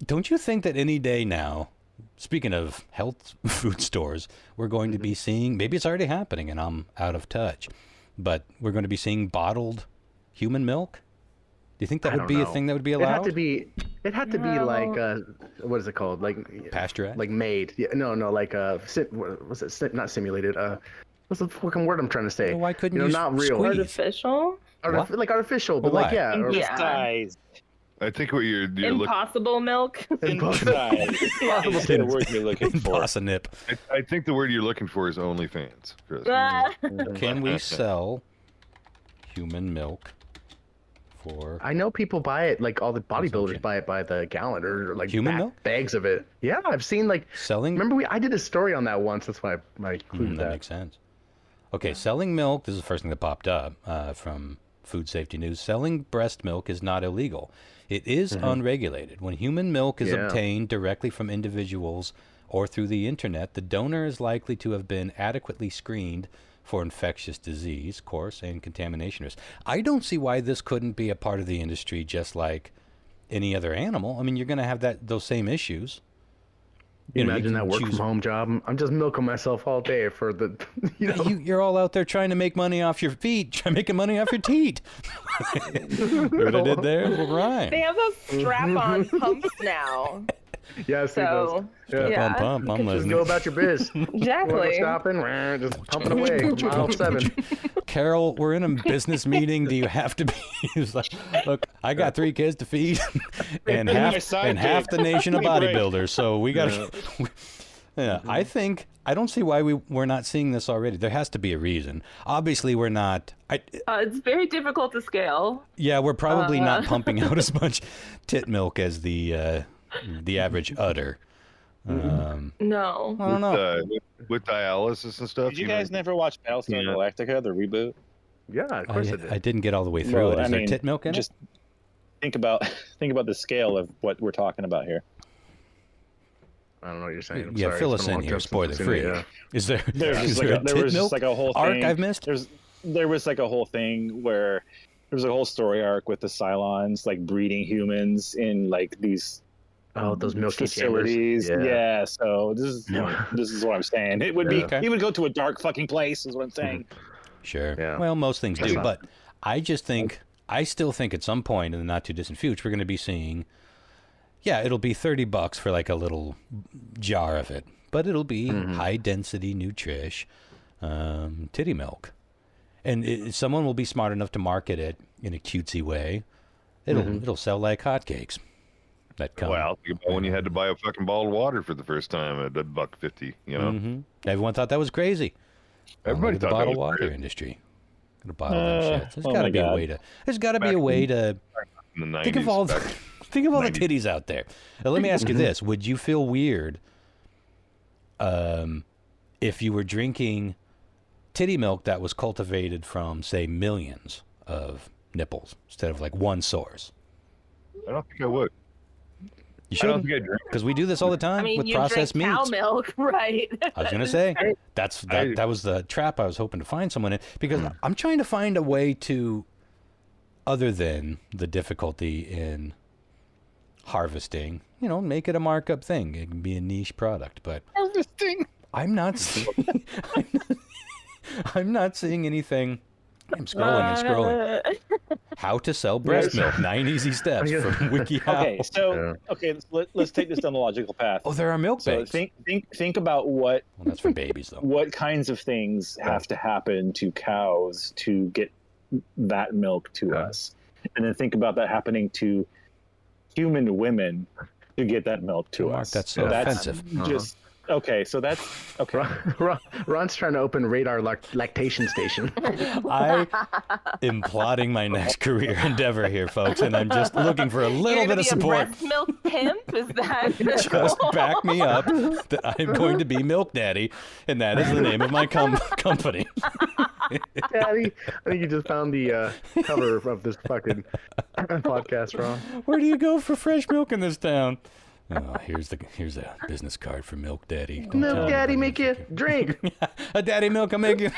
Don't you think that any day now, speaking of health food stores, we're going to be seeing, maybe it's already happening and I'm out of touch, but we're going to be seeing bottled human milk? Do you think that would be a thing that would be allowed? It had to be like, what is it called? Like pasteurized? Like made. Yeah, no, like, was it not simulated? What's the fucking word I'm trying to say? Well, why couldn't you not real. Artificial? Like artificial, but like, I think what you're impossible milk. Impossible. That's the word you're looking for. Impossible. I think the word you're looking for is OnlyFans, Chris. Can we sell human milk for? I know people buy it, like all the bodybuilders buy it by the gallon or like human milk bags of it. Yeah, I've seen like selling. Remember I did a story on that once. That's why I included that. That makes sense. Okay, selling milk. This is the first thing that popped up from Food Safety News. Selling breast milk is not illegal. It is unregulated. When human milk is obtained directly from individuals or through the internet, the donor is likely to have been adequately screened for infectious disease, course, and contamination risk. I don't see why this couldn't be a part of the industry just like any other animal. I mean, you're going to have those same issues. Imagine that work from home job. I'm just milking myself all day for the, You're all out there trying to make money off your feet, making money off your teat. What I did there? Right. They have those strap-on pumps now. Yeah, so strap-on pump. I'm listening. Just go about your biz. Exactly. Stopping, just pumping away. Mile 7. Carol, we're in a business meeting. Do you have to be? He's like, look, I got 3 kids to feed, and half the nation of bodybuilders. So we got to. Yeah, I don't see why we're not seeing this already. There has to be a reason. Obviously, we're not. It's very difficult to scale. Yeah, we're probably not pumping out as much tit milk as the average udder. No. I don't know. With dialysis and stuff. Did you guys never watch Battlestar Galactica, the reboot? Yeah, of course it did. I didn't get all the way through it. Is there tit milk in it? Just think about the scale of what we're talking about here. I don't know what you're saying. I'm yeah, sorry. fill us in here, spoiler free. Yeah. Is there? There was just like a whole arc thing. I've missed? There was like a whole thing where there was a whole story arc with the Cylons like breeding humans in like these those milky facilities. Chambers. Yeah. So this is what I'm saying. It would be Okay. it would go to a dark fucking place. Is what I'm saying. Sure. Yeah. Well, most things do, but I still think at some point in the not too distant future we're going to be seeing. Yeah, it'll be $30 for like a little jar of it, but it'll be high density nutrish titty milk, and someone will be smart enough to market it in a cutesy way. It'll sell like hotcakes. Well, think about when you had to buy a fucking bottle of water for the first time at $1.50. You know, Everyone thought that was crazy. Everybody thought the bottled that was water crazy. industry. Gonna bottle them shits. There's oh got to my be a God. way to. There's got to be a way to. In the 90s, Think of all the, think of all the 90s. titties out there. Now, let me ask you this: would you feel weird, if you were drinking titty milk that was cultivated from, say, millions of nipples instead of like one source? I don't think I would. You I don't should, think I'd drink it. because we do this all the time I mean, with you processed drink cow meats. milk, right? I was gonna say that was the trap I was hoping to find someone in, because I'm trying to find a way to, other than the difficulty in harvesting, make it a markup thing. It can be a niche product, but Harvesting. I'm not seeing, I'm not seeing anything. I'm scrolling and scrolling. How to sell breast milk: 9 easy steps from WikiHow. Let's take this down the logical path. Oh, there are milk So bags. think about what Well, that's for babies, though. what kinds of things have to happen to cows to get that milk to us, and then think about that happening to human women to get that milk to Mark, us. that's so offensive. Just okay. So that's okay. Ron's trying to open radar lactation station. I am plotting my next career endeavor here, folks, and I'm just looking for a little You're bit gonna of be support. A breast milk pimp? Is that Just back me up that I'm going to be Milk Daddy, and that is the name of my company. Daddy, I think you just found the cover of this fucking podcast, Ron. Where do you go for fresh milk in this town? Oh, here's a business card for Milk Daddy. Don't tell Milk Daddy, anybody. make you drink. A daddy milk, I make you.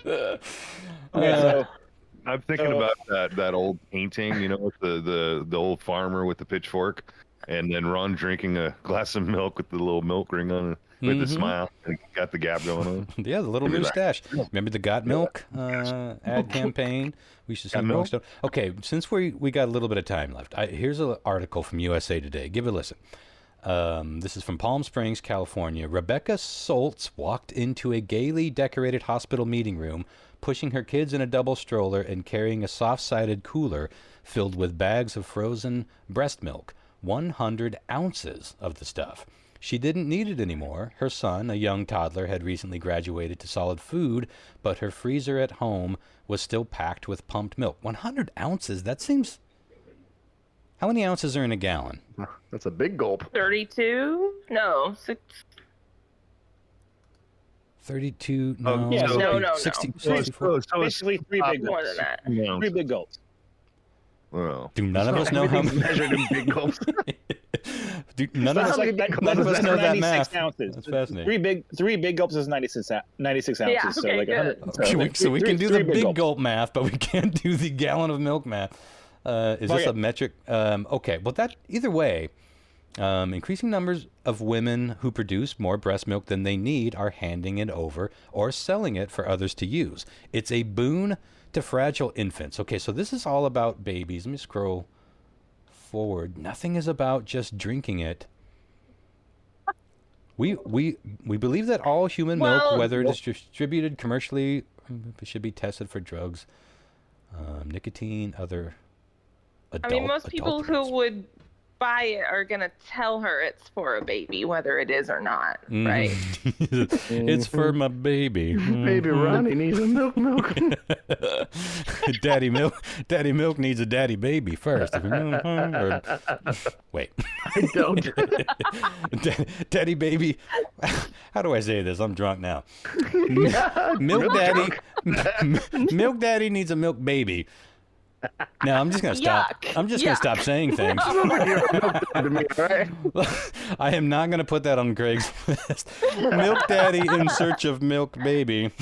Okay, so I'm thinking about that old painting, with the old farmer with the pitchfork, and then Ron drinking a glass of milk with the little milk ring on it, with the smile, and got the gap going on. Yeah, the little mustache. Remember the Got Milk ad campaign? We used to see Rolling Stone. Okay, since we got a little bit of time left, here's an article from USA Today. Give it a listen. This is from Palm Springs, California. Rebecca Soltz walked into a gaily decorated hospital meeting room, pushing her kids in a double stroller and carrying a soft-sided cooler filled with bags of frozen breast milk, 100 ounces of the stuff. She didn't need it anymore. Her son, a young toddler, had recently graduated to solid food, but her freezer at home was still packed with pumped milk. 100 ounces? That seems... How many ounces are in a gallon? That's a big gulp. 32? No, 6. 32? No. yeah, no. 60, So 64. basically three big More gulps. than that. Yeah. 3 big gulps. Well, Do none of us know how... Everything's measured in big gulps. None of us know that 96 math. ounces. That's fascinating. Three big gulps is 96 ounces. Yeah, so okay, like good. 100. So we can do three the big gulps. gulp math, but we can't do the gallon of milk math. Is this Okay. a metric? Okay, well, that either way, increasing numbers of women who produce more breast milk than they need are handing it over or selling it for others to use. It's a boon to fragile infants. Okay, so this is all about babies. Let me scroll forward. Nothing is about just drinking it. We believe that all human milk, whether it is distributed commercially, should be tested for drugs, nicotine, other adult. I mean, most people who would buy it are gonna tell her it's for a baby, whether it is or not, right? It's for my baby. Baby Ronnie needs a milk. Daddy milk needs a daddy baby first. Wait. I don't. Daddy baby. How do I say this? I'm drunk now. Milk daddy needs a milk baby. Now I'm just gonna stop. Yuck. I'm just gonna stop saying things. I am not gonna put that on Craigslist. Milk daddy in search of milk baby.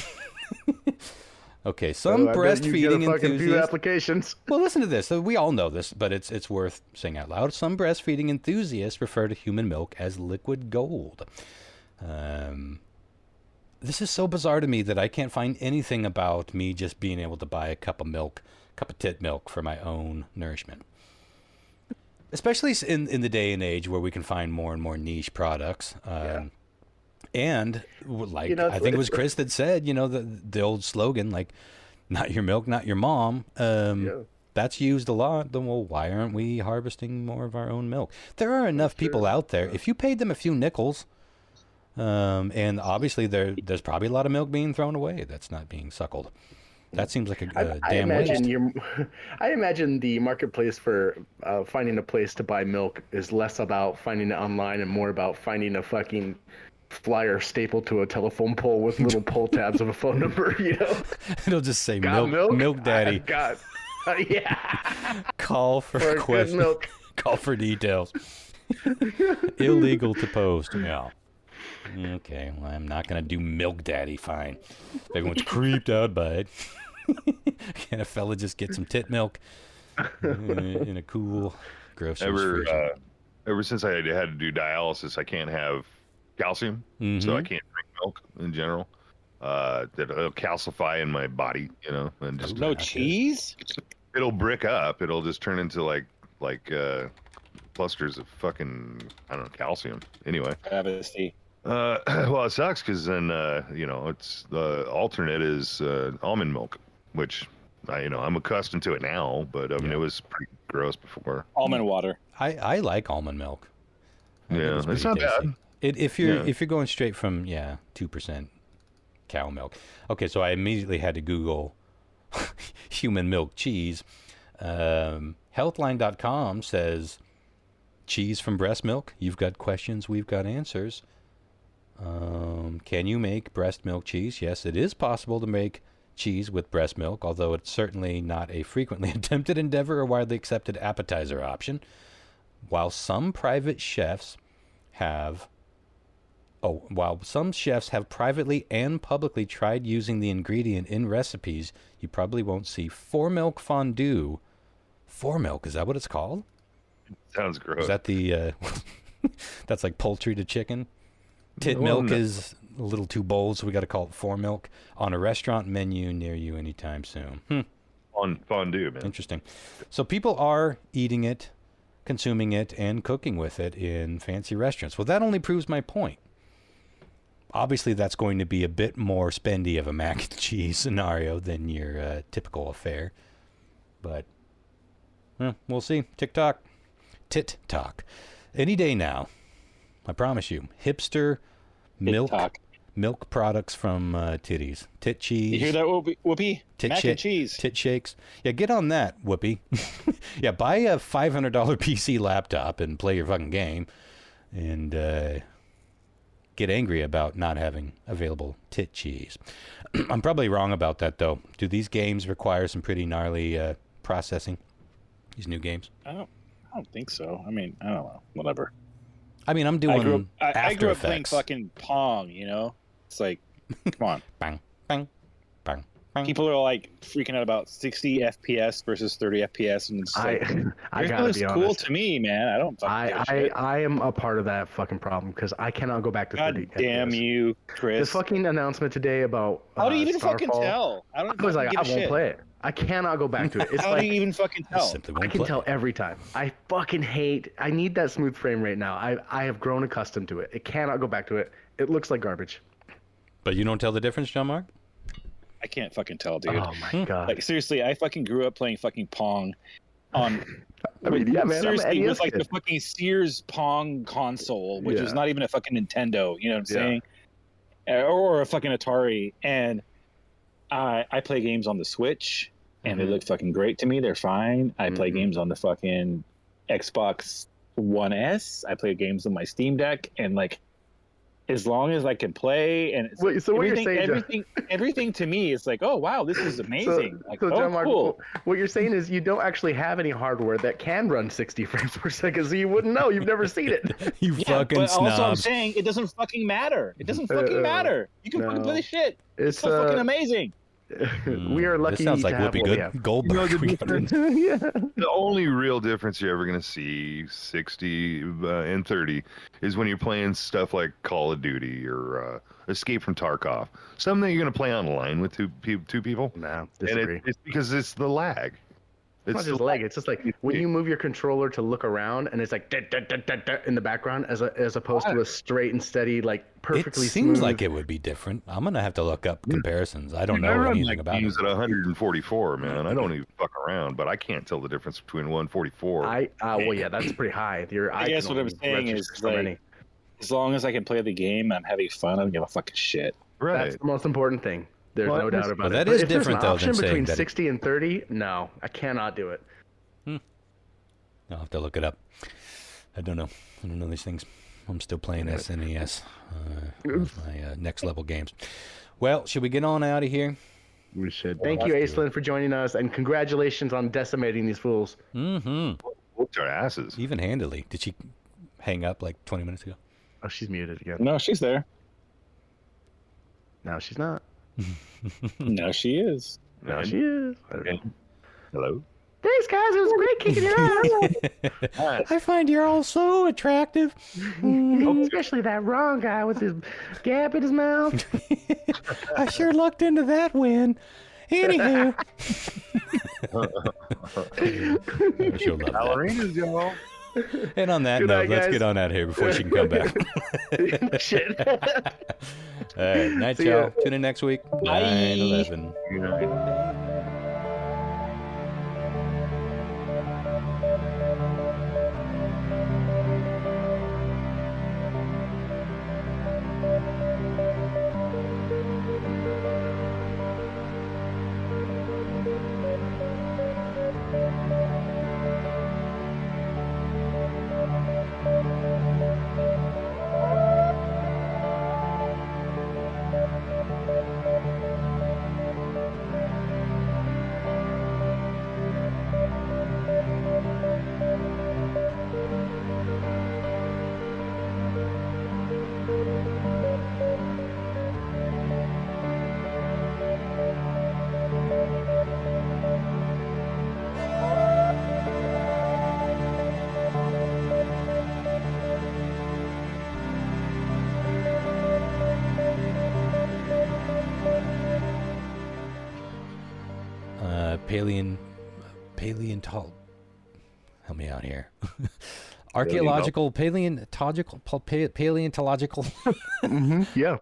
Okay, some breastfeeding enthusiasts. Applications. Well, listen to this. So we all know this, but it's worth saying out loud. Some breastfeeding enthusiasts refer to human milk as liquid gold. This is so bizarre to me that I can't find anything about me just being able to buy a cup of tit milk for my own nourishment. Especially in the day and age where we can find more and more niche products. And like, I think it was Chris that said, the old slogan, like, not your milk, not your mom. That's used a lot. Then, well, why aren't we harvesting more of our own milk? There are enough people out there. If you paid them a few nickels, and obviously there's probably a lot of milk being thrown away that's not being suckled. That seems like a damn waste. I imagine the marketplace for finding a place to buy milk is less about finding it online and more about finding a fucking flyer stapled to a telephone pole with little pull tabs of a phone number, It'll just say milk daddy. Call for questions. Milk. Call for details. Illegal to post. Yeah. Okay, well, I'm not going to do milk daddy, fine. Everyone's creeped out by it. Can a fella just get some tit milk in a cool grocery store? Ever since I had to do dialysis, I can't have calcium, so I can't drink milk in general. That'll calcify in my body, and just no cheese. It'll brick up. It'll just turn into like clusters of fucking calcium. Anyway. Travesty. Well, it sucks because then it's the alternate is almond milk, which I'm accustomed to it now, but I mean it was pretty gross before. Almond water. I like almond milk. It's not bad. If you're going straight from 2% cow milk. Okay, so I immediately had to Google human milk cheese. Healthline.com says cheese from breast milk. You've got questions, we've got answers. Can you make breast milk cheese? Yes, it is possible to make cheese with breast milk, although it's certainly not a frequently attempted endeavor or widely accepted appetizer option. While some chefs have privately and publicly tried using the ingredient in recipes, you probably won't see foremilk fondue. Foremilk, is that what it's called? Sounds gross. Is that the that's like poultry to chicken? Tit milk is a little too bold, so we got to call it foremilk on a restaurant menu near you anytime soon. On fondue, man. Interesting. So people are eating it, consuming it, and cooking with it in fancy restaurants. Well, that only proves my point. Obviously, that's going to be a bit more spendy of a mac and cheese scenario than your typical affair. But we'll see. Tit talk. Any day now. I promise you. Hipster milk products from titties. Tit cheese. You hear that, Whoopi? Mac and cheese. Tit shakes. Yeah, get on that, Whoopi. Yeah, buy a $500 PC laptop and play your fucking game. And get angry about not having available tit cheese. I'm probably wrong about that, though. Do these games require some pretty gnarly processing? These new games? I don't think so. I mean, I don't know. Whatever. I mean, I'm doing I grew up Effects. playing fucking Pong, It's like, come on. Bang, bang, bang, bang. People are like freaking out about 60 FPS versus 30 FPS, and it's like, I gotta be honest. cool to me, man. I don't fucking give a shit. I am a part of that fucking problem because I cannot go back to 30 God damn FPS. you, Chris. The fucking announcement today about How do you even Starfall, fucking tell? I was like, I won't play it. I cannot go back to it. It's How do you even fucking tell? I can tell every time. I fucking hate. I need that smooth frame rate now. I have grown accustomed to it. It cannot go back to it. It looks like garbage. But you don't tell the difference, John Mark? I can't fucking tell, dude. Oh my god! Like seriously, I fucking grew up playing fucking Pong on I mean, yeah, man. Seriously, I'm an with NES like kid. the fucking Sears Pong console, which is Yeah. not even a fucking Nintendo. You know what I'm Yeah. saying? Or a fucking Atari. And I play games on the Switch, and they look fucking great to me. They're fine. I play games on the fucking Xbox One S. I play games on my Steam Deck, and like, as long as I can play, and Wait, so what you're saying, John, everything to me is like, oh wow, this is amazing. so John Mark, cool. what you're saying is you don't actually have any hardware that can run 60 frames per second, so you wouldn't know. You've never seen it. You fucking but snobs. also I'm saying it doesn't fucking matter. It doesn't fucking matter. You can fucking play the shit. It's so fucking amazing. We are lucky. This sounds like to have Whoopi what we have. Goldberg. Yeah. The only real difference you're ever going to see, 60 and 30, is when you're playing stuff like Call of Duty or Escape from Tarkov. Something that you're going to play online with two people. No, And disagree. it's because it's the lag. It's not just lag. It's just like when you move your controller to look around, and it's like in the background, as opposed to a straight and steady, like perfectly It seems smooth. like it would be different. I'm gonna have to look up comparisons. I don't I know run anything about it. games at 144, man. I don't even fuck around, but I can't tell the difference between 144. Well, yeah, that's pretty high. I guess what I'm saying is like, as long as I can play the game, I'm having fun. I don't give a fucking shit. Right. That's the most important thing. There's no doubt about it. that But is if there's different, an though, option than saying between that 60 and 30, no, I cannot do it. I'll have to look it up. I don't know. I don't know these things. I'm still playing SNES. My next level games. Well, should we get on out of here? We should. Thank you, Aislinn, for joining us, and congratulations on decimating these fools. Mm-hmm. Whooped our asses. Even handily. Did she hang up like 20 minutes ago? Oh, she's muted again. No, she's there. No, she's not. No, she is. No, she is. Hello? Thanks, guys. It was great kicking your ass. I find you're all so attractive. Especially that wrong guy with his gap in his mouth. I sure lucked into that win. Anywho. She'll love that. Ballerinas, y'all. And on that Good note, night, let's guys. get on out of here before she can come back. Shit. All right, night, See ya. y'all. Tune in next week. Bye. 9/11. Help me out here. Archaeological, paleontological. Yeah.